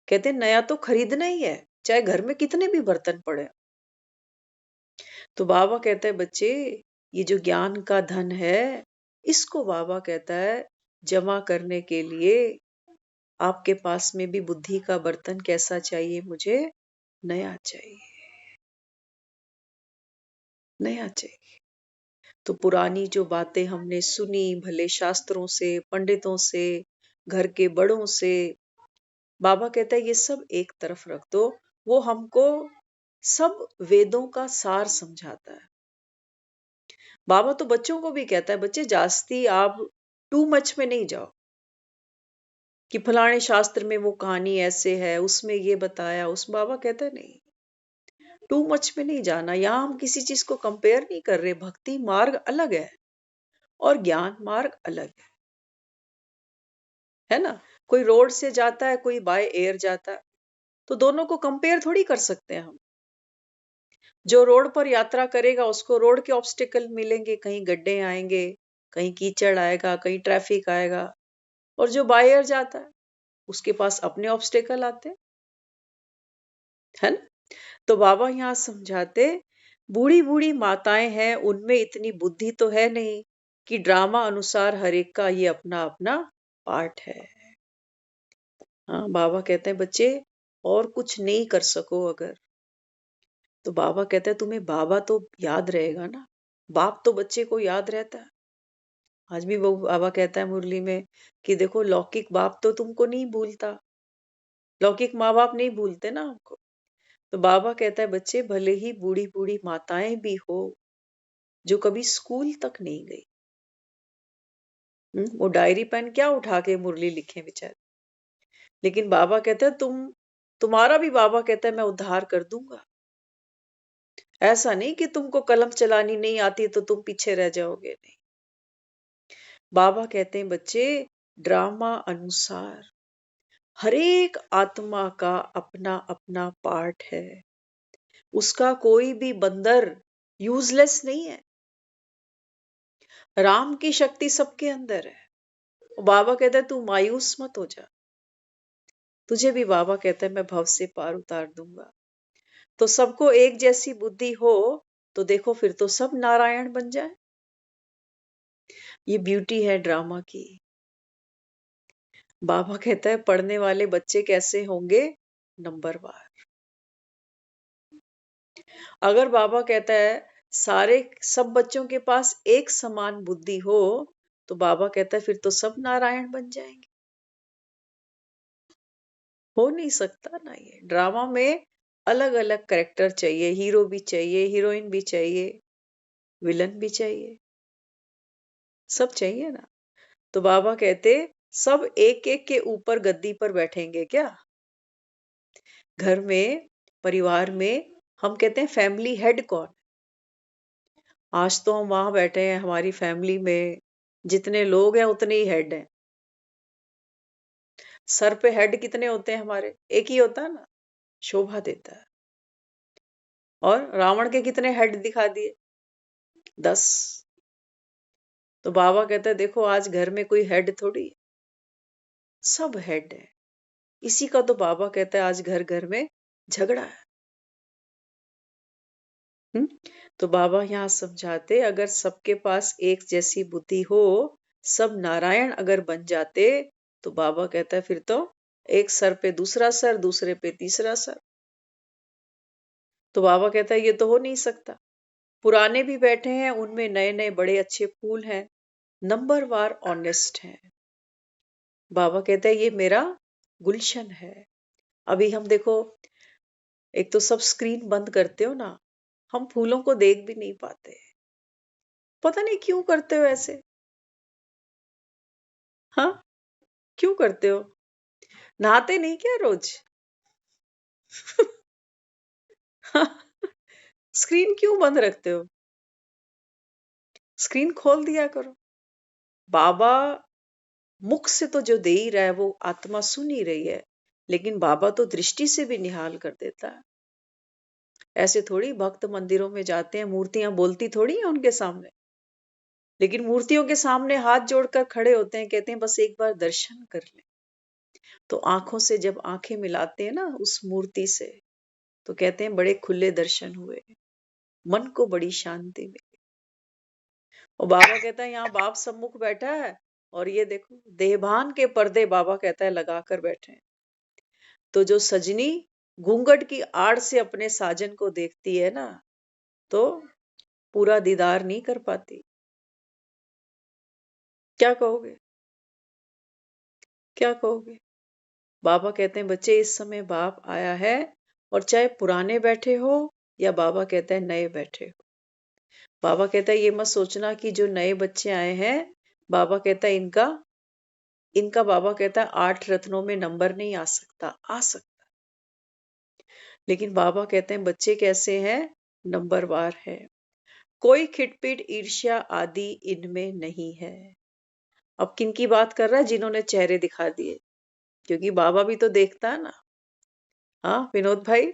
कहते हैं नया तो खरीदना ही है, चाहे घर में कितने भी बर्तन पड़े। तो बाबा कहता है बच्चे, ये जो ज्ञान का धन है, इसको बाबा कहता है जमा करने के लिए आपके पास में भी बुद्धि का बर्तन कैसा चाहिए? मुझे नया चाहिए, नया चाहिए। तो पुरानी जो बातें हमने सुनी, भले शास्त्रों से, पंडितों से, घर के बड़ों से, बाबा कहता है ये सब एक तरफ रख दो। वो हमको सब वेदों का सार समझाता है। बाबा तो बच्चों को भी कहता है बच्चे, जास्ती आप टू मच में नहीं जाओ कि फलाने शास्त्र में वो कहानी ऐसे है, उसमें ये बताया, उस बाबा कहता है नहीं, टू मच में नहीं जाना। यहाँ हम किसी चीज को कंपेयर नहीं कर रहे। भक्ति मार्ग अलग है और ज्ञान मार्ग अलग है ना। कोई रोड से जाता है, कोई बाय एयर जाता है, तो दोनों को कंपेयर थोड़ी कर सकते हैं हम। जो रोड पर यात्रा करेगा उसको रोड के ऑब्स्टिकल मिलेंगे, कहीं गड्ढे आएंगे, कहीं कीचड़ आएगा, कहीं ट्रैफिक आएगा। और जो बाय एयर जाता है उसके पास अपने ऑब्स्टिकल आते हैं, है ना। तो बाबा यहाँ समझाते, बूढ़ी बूढ़ी माताएं हैं, उनमें इतनी बुद्धि तो है नहीं कि ड्रामा अनुसार हर एक का ये अपना अपना पार्ट है। हाँ, बाबा कहते हैं बच्चे, और कुछ नहीं कर सको अगर, तो बाबा कहते हैं तुम्हें बाबा तो याद रहेगा ना। बाप तो बच्चे को याद रहता है। आज भी वो बाबा कहता है मुरली में कि देखो, लौकिक बाप तो तुमको नहीं भूलता, लौकिक माँ बाप नहीं भूलते ना हमको। तो बाबा कहता है बच्चे, भले ही बूढ़ी बूढ़ी माताएं भी हो जो कभी स्कूल तक नहीं गई, वो डायरी पेन क्या उठा के मुरली लिखे बेचारे। लेकिन बाबा कहते हैं तुम्हारा भी बाबा कहता है मैं उद्धार कर दूंगा। ऐसा नहीं कि तुमको कलम चलानी नहीं आती तो तुम पीछे रह जाओगे, नहीं। बाबा कहते हैं बच्चे, ड्रामा अनुसार हर एक आत्मा का अपना अपना पार्ट है। उसका कोई भी बंदर यूजलेस नहीं है। राम की शक्ति सबके अंदर है। बाबा कहता है तू मायूस मत हो जा, तुझे भी बाबा कहता है मैं भव से पार उतार दूंगा। तो सबको एक जैसी बुद्धि हो तो देखो फिर तो सब नारायण बन जाए। ये ब्यूटी है ड्रामा की। बाबा कहता है पढ़ने वाले बच्चे कैसे होंगे? नंबरवार। अगर बाबा कहता है सारे सब बच्चों के पास एक समान बुद्धि हो, तो बाबा कहता है फिर तो सब नारायण बन जाएंगे। हो नहीं सकता ना। ये ड्रामा में अलग अलग कैरेक्टर चाहिए, हीरो भी चाहिए, हीरोइन भी चाहिए, विलन भी चाहिए, सब चाहिए ना। तो बाबा कहते सब एक एक के ऊपर गद्दी पर बैठेंगे क्या? घर में, परिवार में हम कहते हैं फैमिली हेड कौन? आज तो हम वहां बैठे हैं, हमारी फैमिली में जितने लोग हैं उतने ही हेड हैं। सर पे हेड कितने होते हैं हमारे? एक ही होता है ना, शोभा देता है। और रावण के कितने हेड दिखा दिए? 10। तो बाबा कहता है देखो, आज घर में कोई हेड थोड़ी है, सब हेड है। इसी का तो बाबा कहता है आज घर घर में झगड़ा है। तो बाबा यहाँ समझाते, अगर सबके पास एक जैसी बुद्धि हो, सब नारायण अगर बन जाते, तो बाबा कहता है फिर तो एक सर पे दूसरा सर, दूसरे पे तीसरा सर। तो बाबा कहता है ये तो हो नहीं सकता। पुराने भी बैठे हैं, उनमें नए नए बड़े अच्छे फूल हैं, नंबर वार ऑनेस्ट हैं। बाबा कहता है ये मेरा गुलशन है। अभी हम देखो, एक तो सब स्क्रीन बंद करते हो ना, हम फूलों को देख भी नहीं पाते। पता नहीं क्यों करते हो ऐसे? हाँ, क्यों करते हो? नहाते नहीं क्या रोज? स्क्रीन क्यों बंद रखते हो? स्क्रीन खोल दिया करो। बाबा मुख से तो जो दे ही रहा है वो आत्मा सुन ही रही है, लेकिन बाबा तो दृष्टि से भी निहाल कर देता है। ऐसे थोड़ी भक्त मंदिरों में जाते हैं, मूर्तियां बोलती थोड़ी हैं उनके सामने, लेकिन मूर्तियों के सामने हाथ जोड़कर खड़े होते हैं, कहते हैं बस एक बार दर्शन कर ले। तो आंखों से जब आंखें मिलाते हैं ना उस मूर्ति से, तो कहते हैं बड़े खुले दर्शन हुए, मन को बड़ी शांति मिली। और बाबा कहता है यहाँ बाप सम्मुख बैठा है, और ये देखो देहभान के पर्दे बाबा कहता है लगा कर बैठे हैं। तो जो सजनी घूंघट की आड़ से अपने साजन को देखती है ना, तो पूरा दीदार नहीं कर पाती। क्या कहोगे? क्या कहोगे? बाबा कहते हैं बच्चे इस समय बाप आया है, और चाहे पुराने बैठे हो या बाबा कहता है नए बैठे हो। बाबा कहता है ये मत सोचना कि जो नए बच्चे आए हैं, बाबा कहता है इनका इनका बाबा कहता है 8 रत्नों में नंबर नहीं आ सकता, आ सकता। लेकिन बाबा कहते हैं बच्चे कैसे हैं? नंबरवार है। कोई खिटपिट ईर्ष्या आदि इनमें नहीं है। अब किन की बात कर रहा है? जिन्होंने चेहरे दिखा दिए, क्योंकि बाबा भी तो देखता है ना। हाँ विनोद भाई।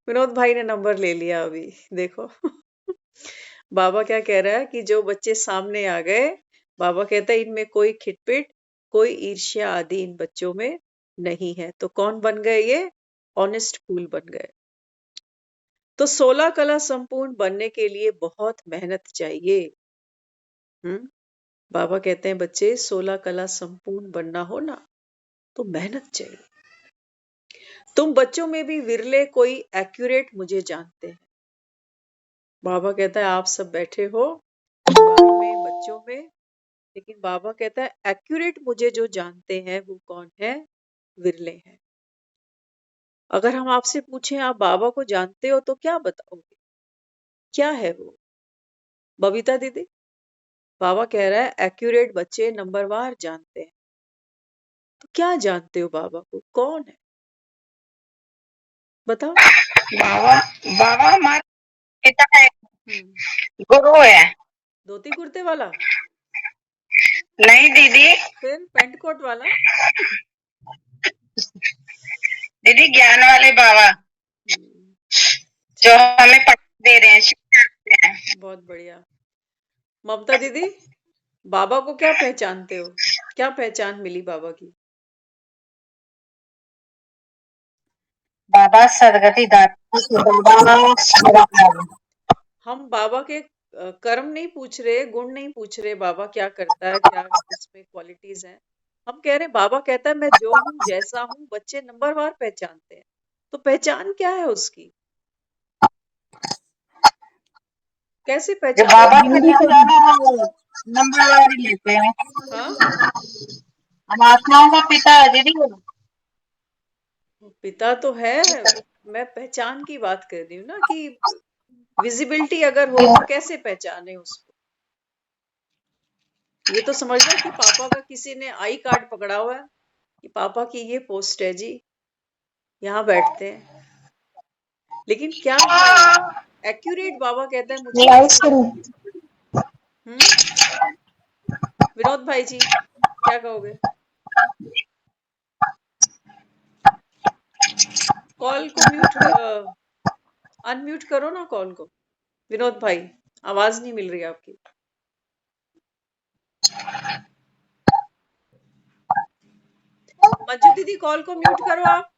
विनोद भाई ने नंबर ले लिया अभी, देखो। बाबा क्या कह रहा है कि जो बच्चे सामने आ गए, बाबा कहता है इनमें कोई खिटपिट, कोई ईर्ष्या आदि इन बच्चों में नहीं है। तो कौन बन गए ये? ऑनेस्ट फूल बन गए। तो 16 कला संपूर्ण बनने के लिए बहुत मेहनत चाहिए। हम्म बाबा कहते हैं बच्चे 16 कला संपूर्ण बनना हो ना, तो मेहनत चाहिए। तुम बच्चों में भी विरले कोई एक्यूरेट मुझे जानते हैं। बाबा कहता है आप सब बैठे हो परिवार में, बच्चों में, लेकिन बाबा कहता है एक्यूरेट मुझे जो जानते हैं वो कौन है? विरले हैं। अगर हम आपसे पूछें आप बाबा को जानते हो तो क्या बताओगे? क्या है वो? बबीता दीदी, बाबा कह रहा है एक्यूरेट बच्चे नंबरवार जानते हैं। तो क्या जानते हो बाबा को? कौन है? बताओ। बाबा बाबा हमारे पिता है, हम्म गुरु है। धोती कुर्ते वाला? नहीं दीदी, फिर पैंट कोट वाला? दीदी ज्ञान वाले बाबा हम्म, जो चलो हमें पढ़ा दे रहे हैं, शिक्षा दे रहे हैं। बहुत बढ़िया। ममता दीदी, बाबा को क्या पहचानते हो? क्या पहचान मिली बाबा की? बाबा सदगति दाता, बाबा हम बाबा के कर्म नहीं पूछ रहे, गुण नहीं पूछ रहे, बाबा क्या करता है, क्या उसमें क्वालिटीज हैं। हम कह रहे बाबा कहता है मैं जो हूँ जैसा हूँ, बच्चे नंबरवार पहचानते हैं। तो पहचान क्या है उसकी? कैसे जो पहचान? बाबा का नाम है वो नंबर लेते हैं। हाँ, हम आत्माओं का पिता है दीदी। पिता तो है। मैं पहचान की बात कर रही हूँ ना, कि विजिबिलिटी अगर हो तो कैसे पहचाने उसको? ये तो समझना कि पापा का किसी ने आई कार्ड पकड़ा हुआ है कि पापा की ये पोस्ट है जी, यहाँ बैठते हैं, लेकिन क्या है वो? एक्यूरेट बाबा कहता है मुझे कैसे पता? हम्म विनोद भाई जी, क्या कहोगे? कॉल को म्यूट, अनम्यूट करो ना कॉल को। विनोद भाई, आवाज नहीं मिल रही आपकी। मंजू दीदी, कॉल को म्यूट करो आप।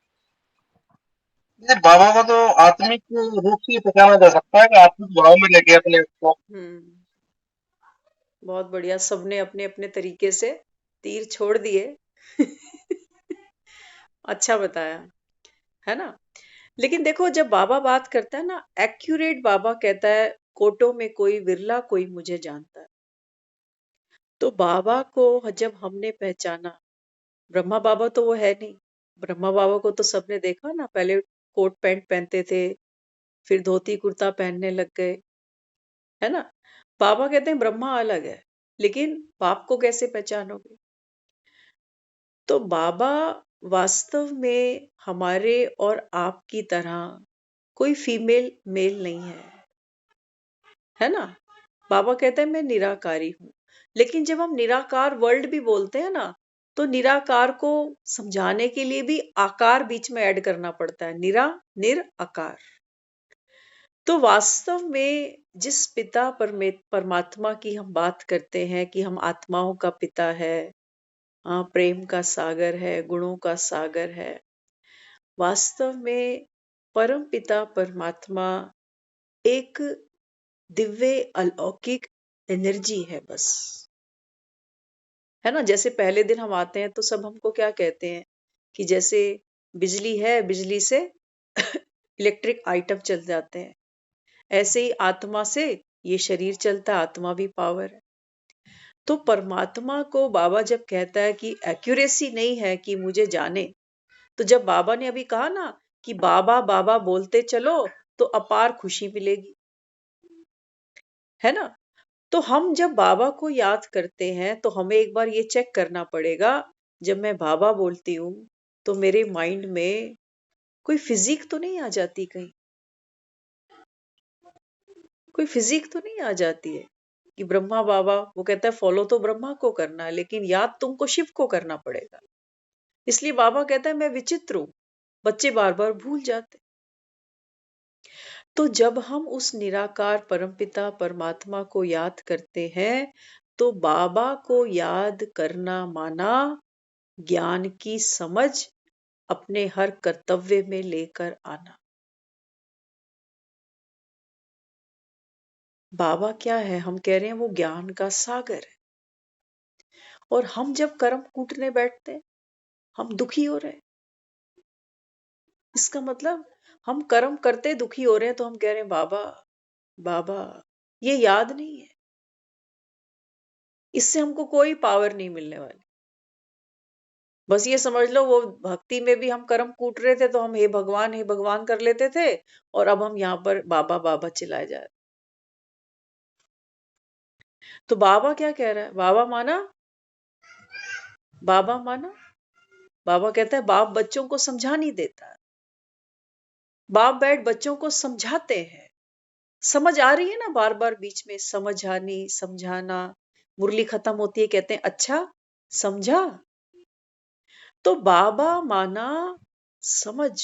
ये बाबा को तो आत्मिक रूप से पहचाना जा सकता है कि आत्मिक भाव में लेके अपने आप को। बहुत बढ़िया, सबने अपने अपने तरीके से तीर छोड़ दिए। अच्छा बताया, है ना। लेकिन देखो, जब बाबा बात करता है ना, एक्यूरेट बाबा कहता है, कोटों में कोई विरला कोई मुझे जानता है। तो बाबा को जब हमने पहचाना, ब्रह्मा बाबा तो वो है नहीं। ब्रह्मा बाबा को तो सबने देखा ना, पहले कोट पैंट पहनते थे, फिर धोती कुर्ता पहनने लग गए, है ना। बाबा कहते हैं ब्रह्मा अलग है, लेकिन बाप को कैसे पहचानोगे। तो बाबा वास्तव में हमारे और आपकी तरह कोई फीमेल मेल नहीं है ना। बाबा कहते हैं मैं निराकारी हूं। लेकिन जब हम निराकार वर्ल्ड भी बोलते हैं ना, तो निराकार को समझाने के लिए भी आकार बीच में ऐड करना पड़ता है, निर आकार। तो वास्तव में जिस पिता परमात्मा की हम बात करते हैं कि हम आत्माओं का पिता है, प्रेम का सागर है, गुणों का सागर है, वास्तव में परम पिता परमात्मा एक दिव्य अलौकिक एनर्जी है बस, है ना। जैसे पहले दिन हम आते हैं तो सब हमको क्या कहते हैं कि जैसे बिजली है, बिजली से इलेक्ट्रिक आइटम चल जाते हैं, ऐसे ही आत्मा से ये शरीर चलता है, आत्मा भी पावर है। तो परमात्मा को बाबा जब कहता है कि एक्यूरेसी नहीं है कि मुझे जाने, तो जब बाबा ने अभी कहा ना कि बाबा बाबा बोलते चलो तो अपार खुशी मिलेगी, है ना। तो हम जब बाबा को याद करते हैं तो हमें एक बार ये चेक करना पड़ेगा, जब मैं बाबा बोलती हूँ तो मेरे माइंड में कोई फिजिक तो नहीं आ जाती, कहीं कोई फिजिक तो नहीं आ जाती है कि ब्रह्मा बाबा, वो कहता है फॉलो तो ब्रह्मा को करना है, लेकिन याद तुमको शिव को करना पड़ेगा। इसलिए बाबा कहता है मैं विचित्र हूं, बच्चे बार बार भूल जाते। तो जब हम उस निराकार परमपिता परमात्मा को याद करते हैं, तो बाबा को याद करना माना ज्ञान की समझ अपने हर कर्तव्य में लेकर आना। बाबा क्या है, हम कह रहे हैं वो ज्ञान का सागर है। और हम जब कर्म कूटने बैठते हैं, हम दुखी हो रहे हैं, इसका मतलब हम कर्म करते दुखी हो रहे हैं, तो हम कह रहे हैं बाबा बाबा ये याद नहीं है, इससे हमको कोई पावर नहीं मिलने वाली। बस ये समझ लो, वो भक्ति में भी हम कर्म कूट रहे थे तो हम हे भगवान कर लेते थे, और अब हम यहाँ पर बाबा बाबा चिल्लाए जा रहे। तो बाबा क्या कह रहा है, बाबा माना, बाबा माना। बाबा कहता है बाप बच्चों को समझा नहीं देता, बाप बैठ बच्चों को समझाते हैं। समझ आ रही है ना, बार बार बीच में समझानी समझाना। मुरली खत्म होती है, कहते हैं अच्छा समझा। तो बाबा माना समझ,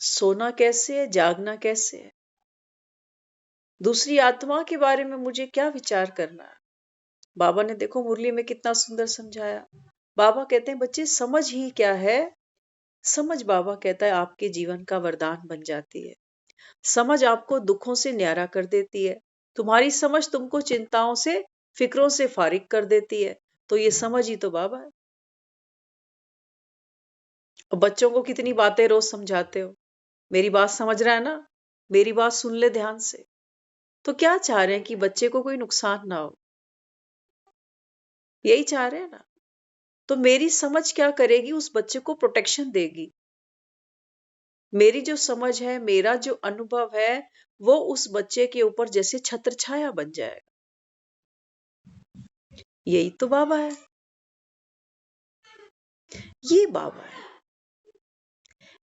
सोना कैसे है, जागना कैसे है, दूसरी आत्मा के बारे में मुझे क्या विचार करना है। बाबा ने देखो मुरली में कितना सुंदर समझाया। बाबा कहते हैं बच्चे समझ ही क्या है। समझ, बाबा कहता है, आपके जीवन का वरदान बन जाती है। समझ आपको दुखों से न्यारा कर देती है। तुम्हारी समझ तुमको चिंताओं से, फिक्रों से फारिग कर देती है। तो ये समझ ही तो बाबा है। और बच्चों को कितनी बातें रोज समझाते हो, मेरी बात समझ रहा है ना, मेरी बात सुन ले ध्यान से। तो क्या चाह रहे हैं कि बच्चे को कोई नुकसान ना हो, यही चाह रहे हैं ना। तो मेरी समझ क्या करेगी, उस बच्चे को प्रोटेक्शन देगी। मेरी जो समझ है, मेरा जो अनुभव है, वो उस बच्चे के ऊपर जैसे छत्र छाया बन जाएगा। यही तो बाबा है, ये बाबा है।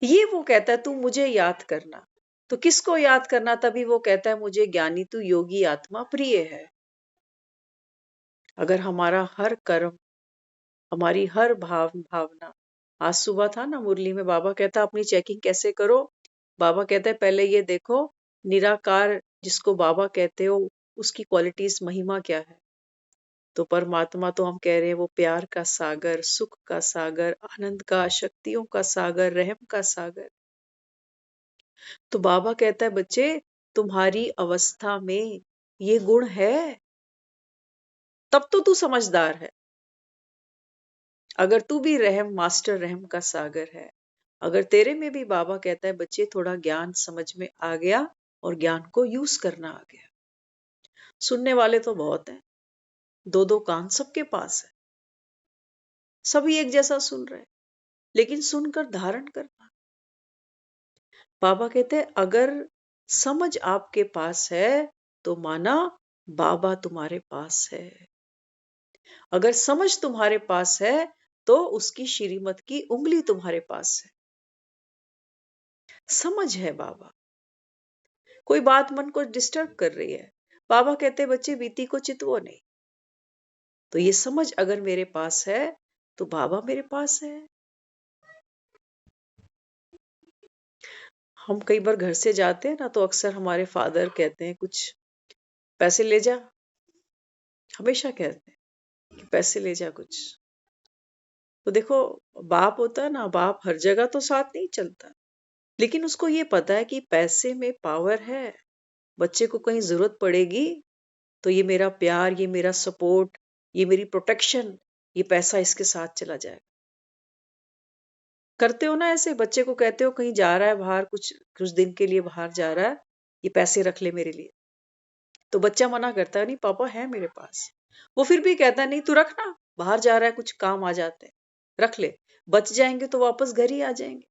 ये वो कहता है तू मुझे याद करना। तो किसको याद करना, तभी वो कहता है मुझे ज्ञानी तू योगी आत्मा प्रिय है। अगर हमारा हर कर्म, हमारी हर भावना, आज सुबह था ना मुरली में, बाबा कहता अपनी चेकिंग कैसे करो। बाबा कहता है पहले ये देखो निराकार जिसको बाबा कहते हो, उसकी क्वालिटीज महिमा क्या है। तो परमात्मा तो हम कह रहे हैं वो प्यार का सागर, सुख का सागर, आनंद का, शक्तियों का सागर, रहम का सागर। तो बाबा कहता है बच्चे तुम्हारी अवस्था में ये गुण है, तब तो तू समझदार है। अगर तू भी रहम, मास्टर रहम का सागर है, अगर तेरे में भी बाबा कहता है बच्चे थोड़ा ज्ञान समझ में आ गया और ज्ञान को यूज करना आ गया। सुनने वाले तो बहुत हैं, दो दो कान सबके पास है, सभी एक जैसा सुन रहे हैं, लेकिन सुनकर धारण करना। बाबा कहते हैं अगर समझ आपके पास है तो माना बाबा तुम्हारे पास है। अगर समझ तुम्हारे पास है तो उसकी श्रीमत की उंगली तुम्हारे पास है। समझ है बाबा। कोई बात मन को डिस्टर्ब कर रही है, बाबा कहते हैं बच्चे बीती को चितवो नहीं। तो ये समझ अगर मेरे पास है तो बाबा मेरे पास है। हम कई बार घर से जाते हैं ना तो अक्सर हमारे फादर कहते हैं कुछ पैसे ले जा, हमेशा कहते हैं कि पैसे ले जा कुछ। तो देखो बाप होता है ना, बाप हर जगह तो साथ नहीं चलता, लेकिन उसको ये पता है कि पैसे में पावर है। बच्चे को कहीं जरूरत पड़ेगी तो ये मेरा प्यार, ये मेरा सपोर्ट, ये मेरी प्रोटेक्शन, ये पैसा इसके साथ चला जाएगा। करते हो ना ऐसे, बच्चे को कहते हो कहीं जा रहा है बाहर, कुछ कुछ दिन के लिए बाहर जा रहा है, ये पैसे रख ले मेरे लिए। तो बच्चा मना करता है नहीं पापा है मेरे पास। वो फिर भी कहता है नहीं तू रख ना, बाहर जा रहा है कुछ काम आ जाते हैं, रख ले, बच जाएंगे तो वापस घर ही आ जाएंगे।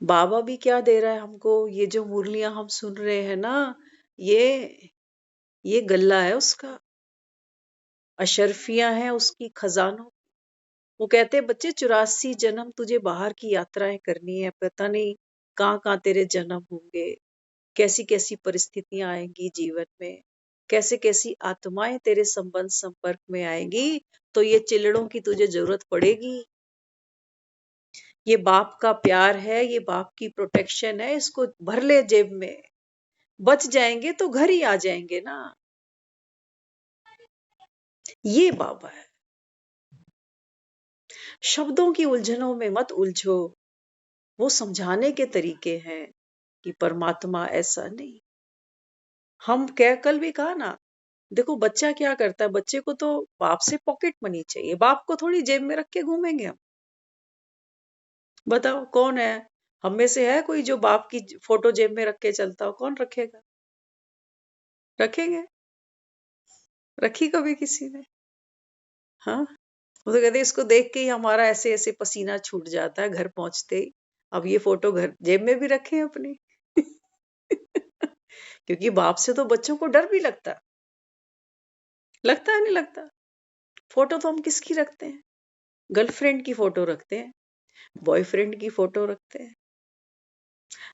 बाबा भी क्या दे रहा है हमको, ये जो मुरलियां हम सुन रहे हैं ना, ये गल्ला है उसका, अशरफियां हैं उसकी खजानों। वो कहते हैं बच्चे 84 जन्म तुझे बाहर की यात्राएं करनी है, पता नहीं कहाँ कहाँ तेरे जन्म होंगे, कैसी कैसी परिस्थितियां आएंगी जीवन में, कैसे कैसी आत्माएं तेरे संबंध संपर्क में आएंगी, तो ये चिल्लड़ों की तुझे जरूरत पड़ेगी। ये बाप का प्यार है, ये बाप की प्रोटेक्शन है, इसको भर ले जेब में, बच जाएंगे तो घर ही आ जाएंगे ना। ये बाबा है। शब्दों की उलझनों में मत उलझो, वो समझाने के तरीके हैं कि परमात्मा ऐसा नहीं। हम क्या कल भी कहा ना, देखो बच्चा क्या करता है, बच्चे को तो बाप से पॉकेट मनी चाहिए, बाप को थोड़ी जेब में रख के घूमेंगे हम। बताओ कौन है हम में से है कोई जो बाप की फोटो जेब में रख के चलता हो? कौन रखेगा? रखेंगे? रखी कभी किसी ने? हाँ, वो तो कहते हैं, इसको देख के ही हमारा ऐसे ऐसे पसीना छूट जाता है घर पहुंचते ही। अब ये फोटो घर जेब में भी रखे अपनी क्योंकि बाप से तो बच्चों को डर भी लगता लगता है, नहीं लगता? फोटो तो हम किसकी रखते हैं? गर्लफ्रेंड की फोटो रखते हैं, बॉयफ्रेंड की फोटो रखते हैं,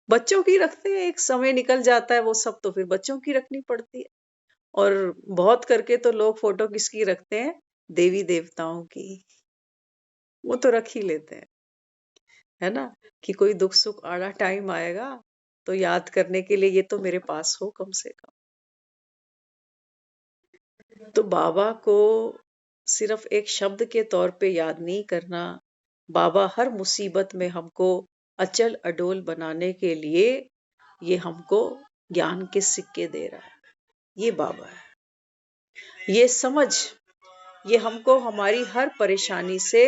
बच्चों की रखते हैं। एक समय निकल जाता है वो सब, तो फिर बच्चों की रखनी पड़ती है। और बहुत करके तो लोग फोटो किसकी रखते हैं? देवी देवताओं की। वो तो रख ही लेते हैं, है ना, कि कोई दुख सुख आड़ा टाइम आएगा तो याद करने के लिए ये तो मेरे पास हो कम से कम। तो बाबा को सिर्फ एक शब्द के तौर पे याद नहीं करना, बाबा हर मुसीबत में हमको अचल अडोल बनाने के लिए ये हमको ज्ञान के सिक्के दे रहा है। ये बाबा है। ये समझ, ये हमको हमारी हर परेशानी से,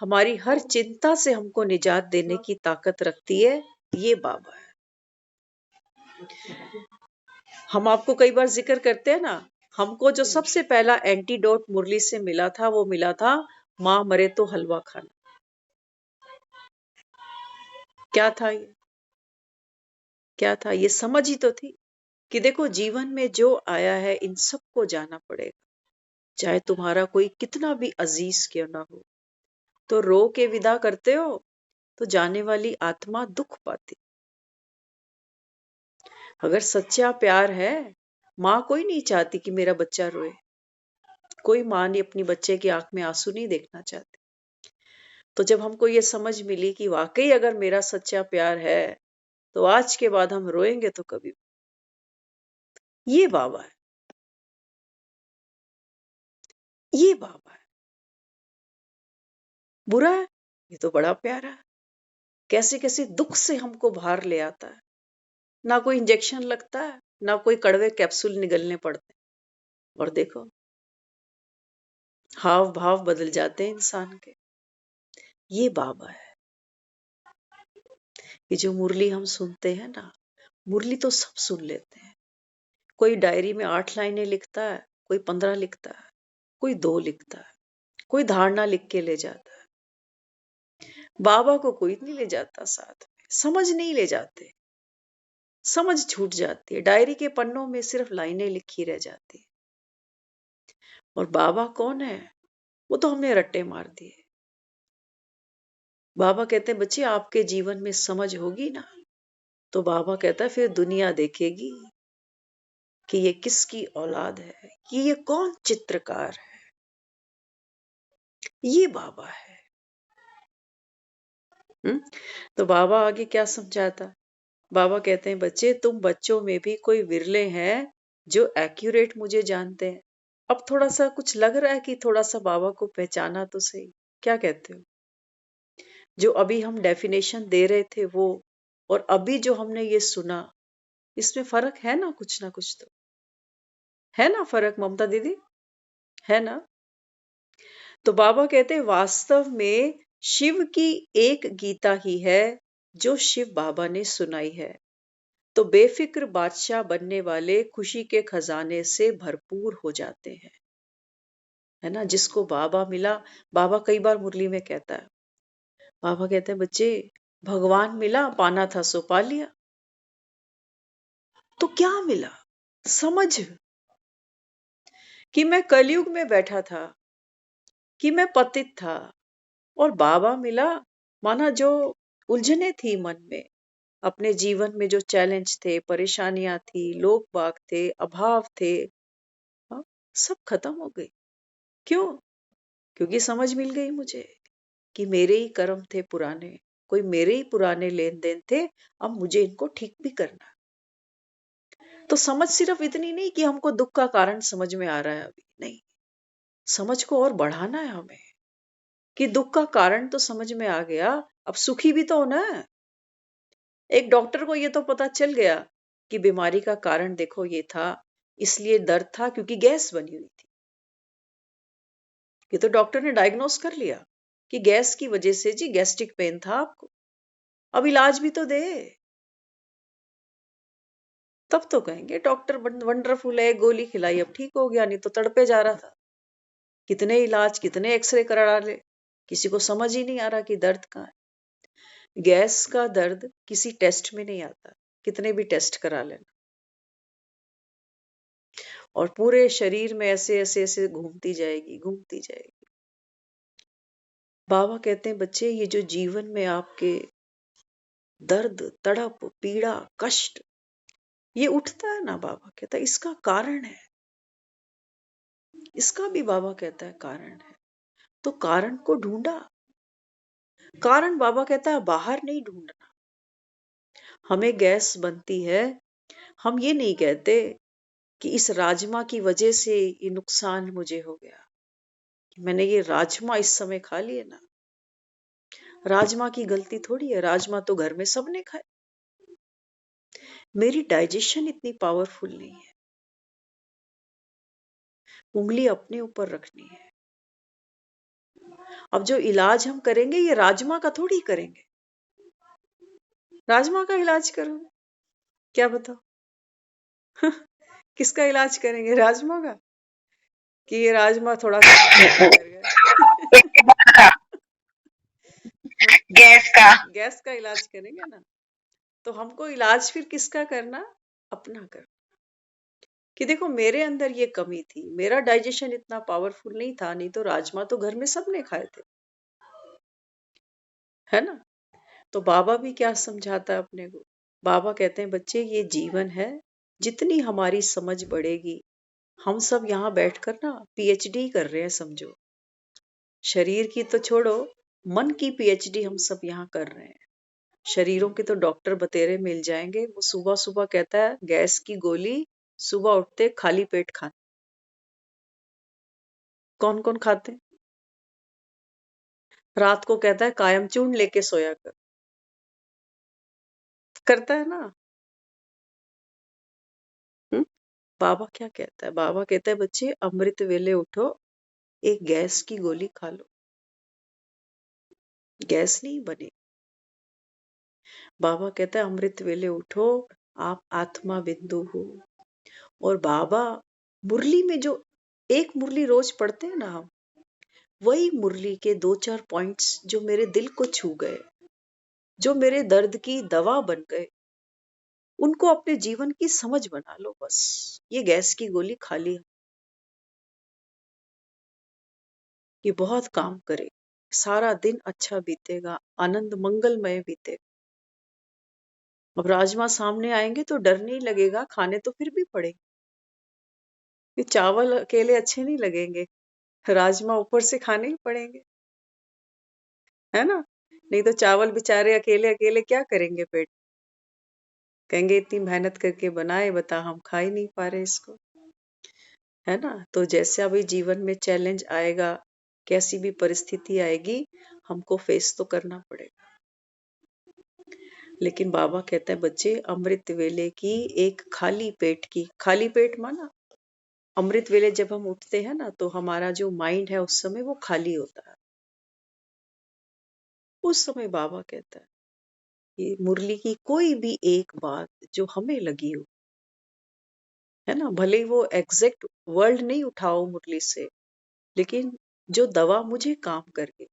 हमारी हर चिंता से हमको निजात देने की ताकत रखती है। ये बाबा है। हम आपको कई बार जिक्र करते हैं ना, हमको जो सबसे पहला एंटीडोट मुरली से मिला था वो मिला था माँ मरे तो हलवा खाना। क्या था ये? क्या था ये? समझ ही तो थी कि देखो जीवन में जो आया है इन सबको जाना पड़ेगा, चाहे तुम्हारा कोई कितना भी अजीज क्यों ना हो। तो रो के विदा करते हो तो जाने वाली आत्मा दुख पाती। अगर सच्चा प्यार है, माँ कोई नहीं चाहती कि मेरा बच्चा रोए, कोई माँ ने अपनी बच्चे की आंख में आंसू नहीं देखना चाहती। तो जब हमको ये समझ मिली कि वाकई अगर मेरा सच्चा प्यार है तो आज के बाद हम रोएंगे तो कभी ये बाबा है, ये बाबा है। बुरा है, ये तो बड़ा प्यारा है। कैसे कैसे दुख से हमको बाहर ले आता है। ना कोई इंजेक्शन लगता है, ना कोई कड़वे कैप्सूल निगलने पड़ते हैं। और देखो हाव भाव बदल जाते हैं इंसान के। ये बाबा है। ये जो मुरली हम सुनते हैं ना, मुरली तो सब सुन लेते हैं। कोई डायरी में 8 लाइनें लिखता है, कोई 15 लिखता है, कोई 2 लिखता है, कोई धारणा लिख के ले जाता है। बाबा को कोई नहीं ले जाता साथ में, समझ नहीं ले जाते, समझ छूट जाती है। डायरी के पन्नों में सिर्फ लाइनें लिखी रह जाती है। और बाबा कौन है, वो तो हमने रट्टे मार दिए। बाबा कहते हैं बच्चे आपके जीवन में समझ होगी ना, तो बाबा कहता है फिर दुनिया देखेगी कि ये किसकी औलाद है, कि ये कौन चित्रकार है। ये बाबा है। तो बाबा आगे क्या समझाता? बाबा कहते हैं बच्चे तुम बच्चों में भी कोई विरले हैं जो एक्यूरेट मुझे जानते हैं। अब थोड़ा सा कुछ लग रहा है कि थोड़ा सा बाबा को पहचाना तो सही। क्या कहते हो? जो अभी हम डेफिनेशन दे रहे थे वो, और अभी जो हमने ये सुना, इसमें फर्क है ना, कुछ ना कुछ तो है ना फर्क, ममता दीदी, है ना? तो बाबा कहते हैं वास्तव में शिव की एक गीता ही है जो शिव बाबा ने सुनाई है। तो बेफिक्र बादशाह बनने वाले खुशी के खजाने से भरपूर हो जाते हैं, है ना? जिसको बाबा मिला, बाबा कई बार मुरली में कहता है, बाबा कहते हैं बच्चे भगवान मिला, पाना था सो पा लिया। तो क्या मिला? समझ कि मैं कलयुग में बैठा था, कि मैं पतित था, और बाबा मिला। माना जो उलझने थी मन में, अपने जीवन में जो चैलेंज थे, परेशानियां थी, लोग बाग थे, अभाव थे, हाँ, सब खत्म हो गई। क्यों? क्योंकि समझ मिल गई मुझे कि मेरे ही कर्म थे पुराने, कोई मेरे ही पुराने लेन देन थे, अब मुझे इनको ठीक भी करना। तो समझ सिर्फ इतनी नहीं कि हमको दुख का कारण समझ में आ रहा है, अभी नहीं, समझ को और बढ़ाना है हमें कि दुख का कारण तो समझ में आ गया, अब सुखी भी तो होना है। एक डॉक्टर को ये तो पता चल गया कि बीमारी का कारण देखो ये था, इसलिए दर्द था क्योंकि गैस बनी हुई थी। ये तो डॉक्टर ने डायग्नोस कर लिया कि गैस की वजह से जी गैस्ट्रिक पेन था आपको, अब इलाज भी तो दे। तब तो कहेंगे डॉक्टर वंडरफुल है, गोली खिलाई अब ठीक हो गया, नहीं तो तड़पे जा रहा था। कितने इलाज, कितने एक्सरे करा डाले, किसी को समझ ही नहीं आ रहा कि दर्द कहाँ है। गैस का दर्द किसी टेस्ट में नहीं आता, कितने भी टेस्ट करा लेना, और पूरे शरीर में ऐसे ऐसे ऐसे घूमती जाएगी, घूमती जाएगी। बाबा कहते हैं बच्चे ये जो जीवन में आपके दर्द, तड़प, पीड़ा, कष्ट ये उठता है ना, बाबा कहता है इसका कारण है, इसका भी बाबा कहता है कारण है। तो कारण को ढूंढा। कारण बाबा कहता है बाहर नहीं ढूंढना। हमें गैस बनती है, हम ये नहीं कहते कि इस राजमा की वजह से ये नुकसान मुझे हो गया, कि मैंने ये राजमा इस समय खा लिए ना। राजमा की गलती थोड़ी है, राजमा तो घर में सबने खाए। मेरी डाइजेशन इतनी पावरफुल नहीं है। उंगली अपने ऊपर रखनी है। अब जो इलाज हम करेंगे ये राजमा का थोड़ी करेंगे। राजमा का इलाज करो, क्या बताओ? किसका इलाज करेंगे, राजमा का? कि ये राजमा थोड़ा सा कर गया। गैस का इलाज करेंगे ना। तो हमको इलाज फिर किसका करना? अपना करना। कि देखो मेरे अंदर ये कमी थी, मेरा डाइजेशन इतना पावरफुल नहीं था, नहीं तो राजमा तो घर में सबने खाए थे, है ना? तो बाबा भी क्या समझाता है अपने को? बाबा कहते हैं बच्चे ये जीवन है, जितनी हमारी समझ बढ़ेगी, हम सब यहाँ बैठकर ना पीएचडी कर रहे हैं समझो। शरीर की तो छोड़ो, मन की पीएचडी हम सब यहाँ कर रहे हैं। शरीरों के तो डॉक्टर बतेरे मिल जाएंगे। वो सुबह सुबह कहता है गैस की गोली सुबह उठते खाली पेट खाना। कौन कौन खाते हैं? रात को कहता है कायम चूर्ण लेके सोया कर, करता है ना। हुँ? बाबा क्या कहता है? बाबा कहता है बच्चे अमृत वेले उठो, एक गैस की गोली खा लो। गैस नहीं बने। बाबा कहता है अमृत वेले उठो, आप आत्मा बिंदु हो। और बाबा मुरली में जो एक मुरली रोज पढ़ते हैं ना हम, वही मुरली के 2-4 पॉइंट्स जो मेरे दिल को छू गए, जो मेरे दर्द की दवा बन गए, उनको अपने जीवन की समझ बना लो बस। ये गैस की गोली खा ली, ये बहुत काम करे, सारा दिन अच्छा बीतेगा, आनंद मंगलमय बीतेगा। अब राजमा सामने आएंगे तो डर नहीं लगेगा, खाने तो फिर भी पड़ेंगे। ये चावल अकेले अच्छे नहीं लगेंगे, राजमा ऊपर से खाने ही पड़ेंगे, है ना। नहीं तो चावल बेचारे अकेले अकेले क्या करेंगे पेट, कहेंगे इतनी मेहनत करके बनाए, बता हम खा ही नहीं पा रहे इसको, है ना। तो जैसे अभी जीवन में चैलेंज आएगा, कैसी भी परिस्थिति आएगी, हमको फेस तो करना पड़ेगा। लेकिन बाबा कहता है बच्चे अमृत वेले की एक खाली पेट की, खाली पेट माना अमृत वेले जब हम उठते हैं ना, तो हमारा जो माइंड है उस समय वो खाली होता है। उस समय बाबा कहता है कि मुरली की कोई भी एक बात जो हमें लगी हो, है ना, भले ही वो एग्जैक्ट वर्ड नहीं उठाओ मुरली से, लेकिन जो दवा मुझे काम कर गई,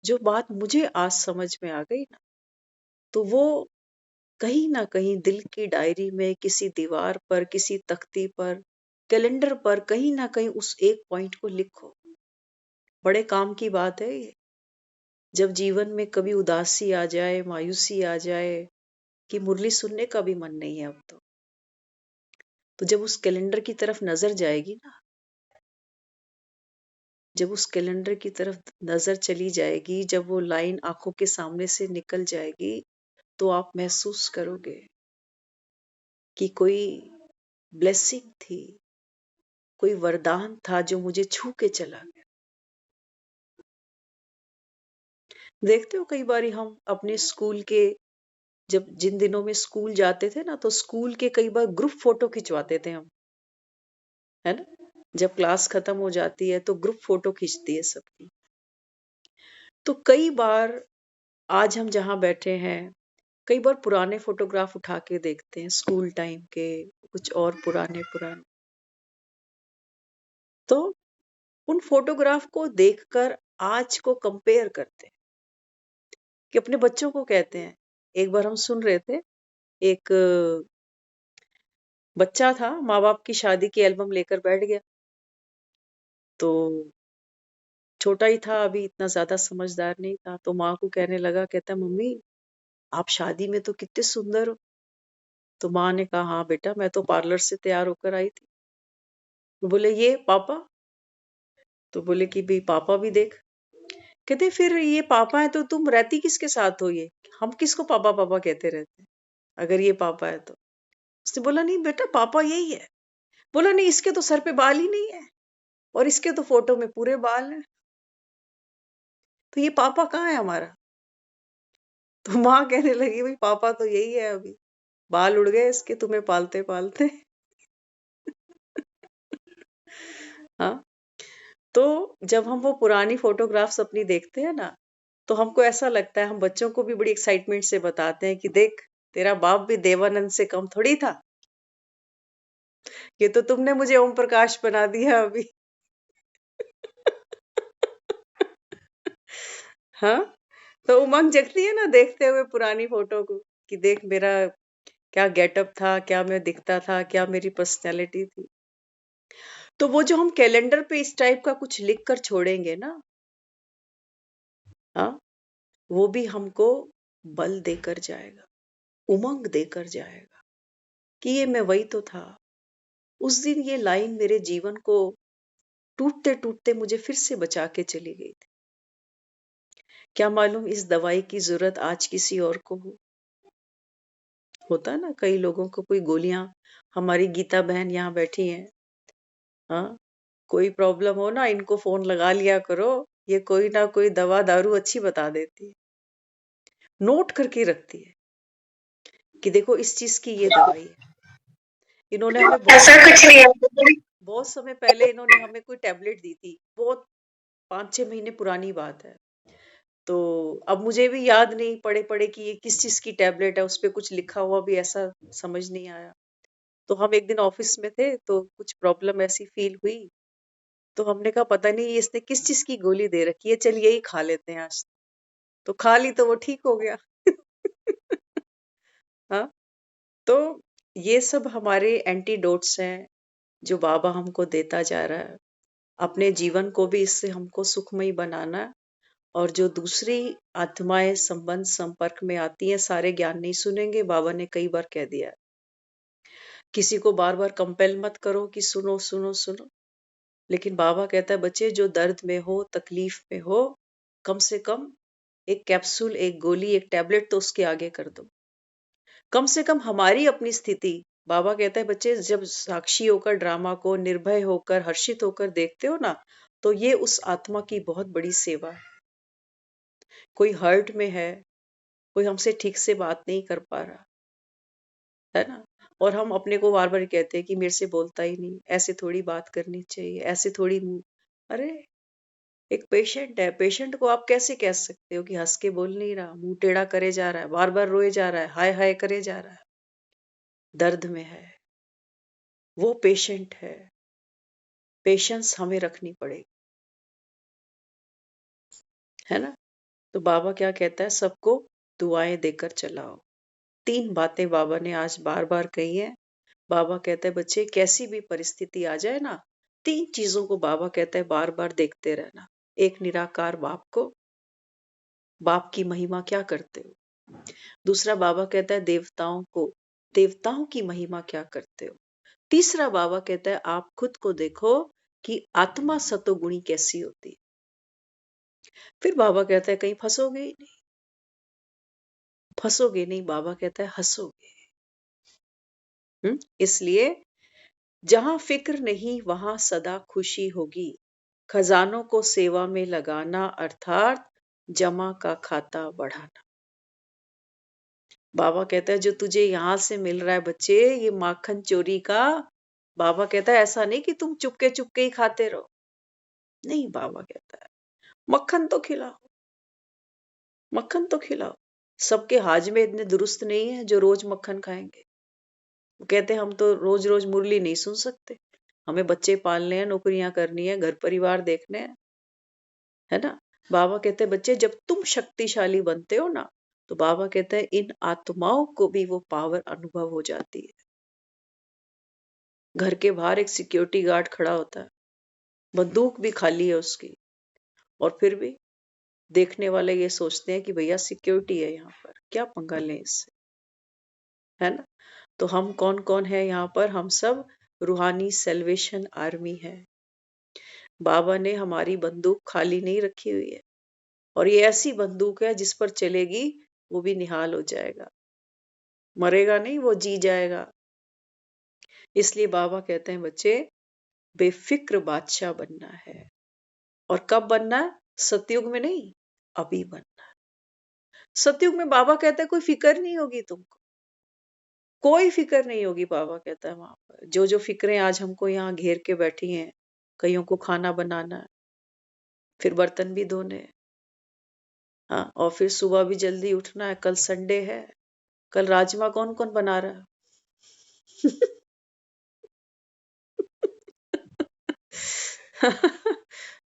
जो बात मुझे आज समझ में आ गई ना, तो वो कहीं ना कहीं दिल की डायरी में, किसी दीवार पर, किसी तख्ती पर, कैलेंडर पर, कहीं ना कहीं उस एक पॉइंट को लिखो। बड़े काम की बात है ये। जब जीवन में कभी उदासी आ जाए, मायूसी आ जाए, कि मुरली सुनने का भी मन नहीं है अब तो जब उस कैलेंडर की तरफ नजर जाएगी ना, जब उस कैलेंडर की तरफ नजर चली जाएगी, जब वो लाइन आंखों के सामने से निकल जाएगी, तो आप महसूस करोगे कि कोई ब्लेसिंग थी, कोई वरदान था जो मुझे छू के चला गया। देखते हो कई बार हम अपने स्कूल के, जब जिन दिनों में स्कूल जाते थे ना, तो स्कूल के कई बार ग्रुप फोटो खिंचवाते थे हम, है ना। जब क्लास खत्म हो जाती है तो ग्रुप फोटो खींचती है सबकी। तो कई बार आज हम जहां बैठे हैं, कई बार पुराने फोटोग्राफ उठा के देखते हैं, स्कूल टाइम के, कुछ और पुराने पुराने, तो उन फोटोग्राफ को देखकर आज को कंपेयर करते हैं, कि अपने बच्चों को कहते हैं। एक बार हम सुन रहे थे, एक बच्चा था, माँ बाप की शादी की एल्बम लेकर बैठ गया, तो छोटा ही था, अभी इतना ज्यादा समझदार नहीं था, तो माँ को कहने लगा, कहता मम्मी आप शादी में तो कितने सुंदर हो। तो माँ ने कहा हाँ बेटा, मैं तो पार्लर से तैयार होकर आई थी। तो बोले ये पापा, तो बोले कि भी पापा भी देख। कहते फिर ये पापा है तो तुम रहती किसके साथ हो, ये हम किसको पापा पापा कहते रहते हैं, अगर ये पापा है तो। उसने बोला नहीं बेटा पापा यही है। बोला नहीं, इसके तो सर पे बाल ही नहीं है, और इसके तो फोटो में पूरे बाल हैं, तो ये पापा कहाँ है हमारा। तो माँ कहने लगी भाई पापा तो यही है, अभी बाल उड़ गए इसके तुम्हें पालते पालते। हाँ। तो जब हम वो पुरानी फोटोग्राफ्स अपनी देखते हैं ना, तो हमको ऐसा लगता है, हम बच्चों को भी बड़ी एक्साइटमेंट से बताते हैं कि देख तेरा बाप भी देवानंद से कम थोड़ी था, ये तो तुमने मुझे ओम प्रकाश बना दिया अभी। हाँ। तो उमंग जगती है ना देखते हुए पुरानी फोटो को, कि देख मेरा क्या गेटअप था, क्या मैं दिखता था, क्या मेरी पर्सनैलिटी थी। तो वो जो हम कैलेंडर पे इस टाइप का कुछ लिख कर छोड़ेंगे ना, हाँ, वो भी हमको बल देकर जाएगा, उमंग देकर जाएगा, कि ये मैं वही तो था। उस दिन ये लाइन मेरे जीवन को टूटते टूटते मुझे फिर से बचा के चली गई थी। क्या मालूम इस दवाई की जरूरत आज किसी और को हो। होता है ना, कई लोगों को कोई गोलियां, हमारी गीता बहन यहाँ बैठी हैं, हाँ, कोई प्रॉब्लम हो ना, इनको फोन लगा लिया करो, ये कोई ना कोई दवा दारू अच्छी बता देती है, नोट करके रखती है कि देखो इस चीज की ये दवाई है। इन्होंने हमें ऐसा कुछ नहीं है। बहुत समय पहले इन्होंने हमें कोई टैबलेट दी थी, बहुत 5-6 महीने पुरानी बात है। तो अब मुझे भी याद नहीं पड़े पड़े कि ये किस चीज की टैबलेट है, उस पे कुछ लिखा हुआ भी ऐसा समझ नहीं आया। तो हम एक दिन ऑफिस में थे, तो कुछ प्रॉब्लम ऐसी फील हुई, तो हमने कहा पता नहीं इसने किस चीज की गोली दे रखी है, चल यही खा लेते हैं आज। तो खा ली तो वो ठीक हो गया। हाँ, तो ये सब हमारे एंटीडोट्स हैं जो बाबा हमको देता जा रहा है। अपने जीवन को भी इससे हमको सुखमय बनाना है। और जो दूसरी आत्माएं संबंध संपर्क में आती हैं, सारे ज्ञान नहीं सुनेंगे, बाबा ने कई बार कह दिया है। किसी को बार बार कंपेल मत करो कि सुनो सुनो सुनो, लेकिन बाबा कहता है बच्चे जो दर्द में हो, तकलीफ में हो, कम से कम एक कैप्सूल, एक गोली, एक टैबलेट तो उसके आगे कर दो। कम से कम हमारी अपनी स्थिति, बाबा कहता है बच्चे जब साक्षी होकर ड्रामा को निर्भय होकर हर्षित होकर देखते हो ना, तो ये उस आत्मा की बहुत बड़ी सेवा है। कोई हर्ट में है, कोई हमसे ठीक से बात नहीं कर पा रहा है ना, और हम अपने को बार बार कहते हैं कि मेरे से बोलता ही नहीं, ऐसे थोड़ी बात करनी चाहिए, ऐसे थोड़ी मुंह। अरे एक पेशेंट है, पेशेंट को आप कैसे कह सकते हो कि हंस के बोल नहीं रहा, मुंह टेढ़ा करे जा रहा है, बार बार रोए जा रहा है, हाय हाय करे जा रहा है, दर्द में है, वो पेशेंट है। पेशेंस हमें रखनी पड़ेगी, है ना। तो बाबा क्या कहता है, सबको दुआएं देकर चलाओ। 3 बातें बाबा ने आज बार बार कही है। बाबा कहता है बच्चे कैसी भी परिस्थिति आ जाए ना, 3 चीजों को बाबा कहता है बार बार देखते रहना। एक, निराकार बाप को, बाप की महिमा क्या करते हो। दूसरा, बाबा कहता है देवताओं को, देवताओं की महिमा क्या करते हो। तीसरा, बाबा कहता है आप खुद को देखो कि आत्मा सतोगुणी कैसी होती है। फिर बाबा कहता है कहीं फंसोगे ही नहीं, फंसोगे नहीं, बाबा कहता है हंसोगे। इसलिए जहां फिक्र नहीं वहां सदा खुशी होगी। खजानों को सेवा में लगाना अर्थात जमा का खाता बढ़ाना। बाबा कहता है जो तुझे यहां से मिल रहा है बच्चे, ये माखन चोरी का, बाबा कहता है ऐसा नहीं कि तुम चुपके चुपके ही खाते रहो। नहीं, बाबा कहता है मक्खन तो खिलाओ, मक्खन तो खिलाओ। सबके हाजमे इतने दुरुस्त नहीं है जो रोज मक्खन खाएंगे। वो कहते हैं हम तो रोज रोज मुरली नहीं सुन सकते, हमें बच्चे पालने हैं, नौकरियां करनी है, घर परिवार देखने हैं, है ना। बाबा कहते हैं बच्चे जब तुम शक्तिशाली बनते हो ना, तो बाबा कहते हैं इन आत्माओं को भी वो पावर अनुभव हो जाती है। घर के बाहर एक सिक्योरिटी गार्ड खड़ा होता है, बंदूक भी खाली है उसकी, और फिर भी देखने वाले ये सोचते हैं कि भैया सिक्योरिटी है यहाँ पर, क्या पंगा लें इससे, है ना। तो हम कौन कौन है यहाँ पर, हम सब रूहानी सेल्वेशन आर्मी है। बाबा ने हमारी बंदूक खाली नहीं रखी हुई है, और ये ऐसी बंदूक है जिस पर चलेगी वो भी निहाल हो जाएगा, मरेगा नहीं, वो जी जाएगा। इसलिए बाबा कहते हैं बच्चे बेफिक्र बादशाह बनना है। और कब बनना है, सतयुग में नहीं, अभी बनना है। सतयुग में बाबा कहता है कोई फिक्र नहीं होगी तुमको, कोई फिक्र नहीं होगी। बाबा कहता है वहां पर जो जो फिक्रें आज हमको यहाँ घेर के बैठी हैं, कईयों को खाना बनाना है, फिर बर्तन भी धोने हैं, हाँ, और फिर सुबह भी जल्दी उठना है, कल संडे है, कल राजमा कौन कौन बना रहा है।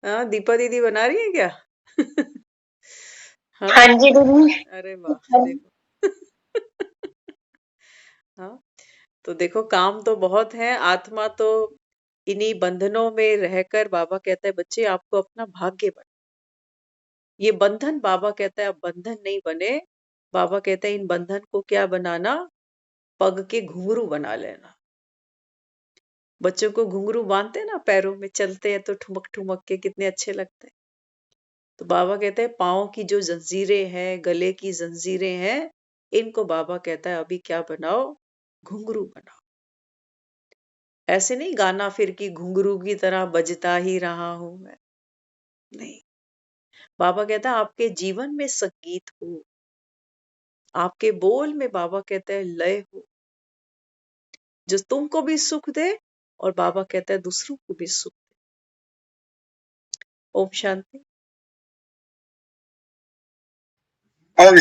हाँ, दीपा दीदी बना रही है क्या? हाँ, हाँ जी दीदी। अरे वाह, देखो। हाँ, तो देखो काम तो बहुत है, आत्मा तो इन्हीं बंधनों में रहकर, बाबा कहता है बच्चे आपको अपना भाग्य बना। ये बंधन, बाबा कहता है अब बंधन नहीं बने, बाबा कहता है इन बंधन को क्या बनाना, पग के घुंघरू बना लेना। बच्चों को घुंघरू बांधते हैं ना, पैरों में चलते हैं तो ठुमक ठुमक के कितने अच्छे लगते हैं। तो बाबा कहते हैं पाँव की जो जंजीरें हैं, गले की जंजीरें हैं, इनको बाबा कहता है अभी क्या बनाओ, घुंघरू बनाओ। ऐसे नहीं गाना फिर की घुंघरू की तरह बजता ही रहा हूं मैं, नहीं। बाबा कहता है आपके जीवन में संगीत हो, आपके बोल में बाबा कहता है लय हो, जो तुमको भी सुख दे और बाबा कहता है दूसरों को भी सुख दे। ओम शांति। और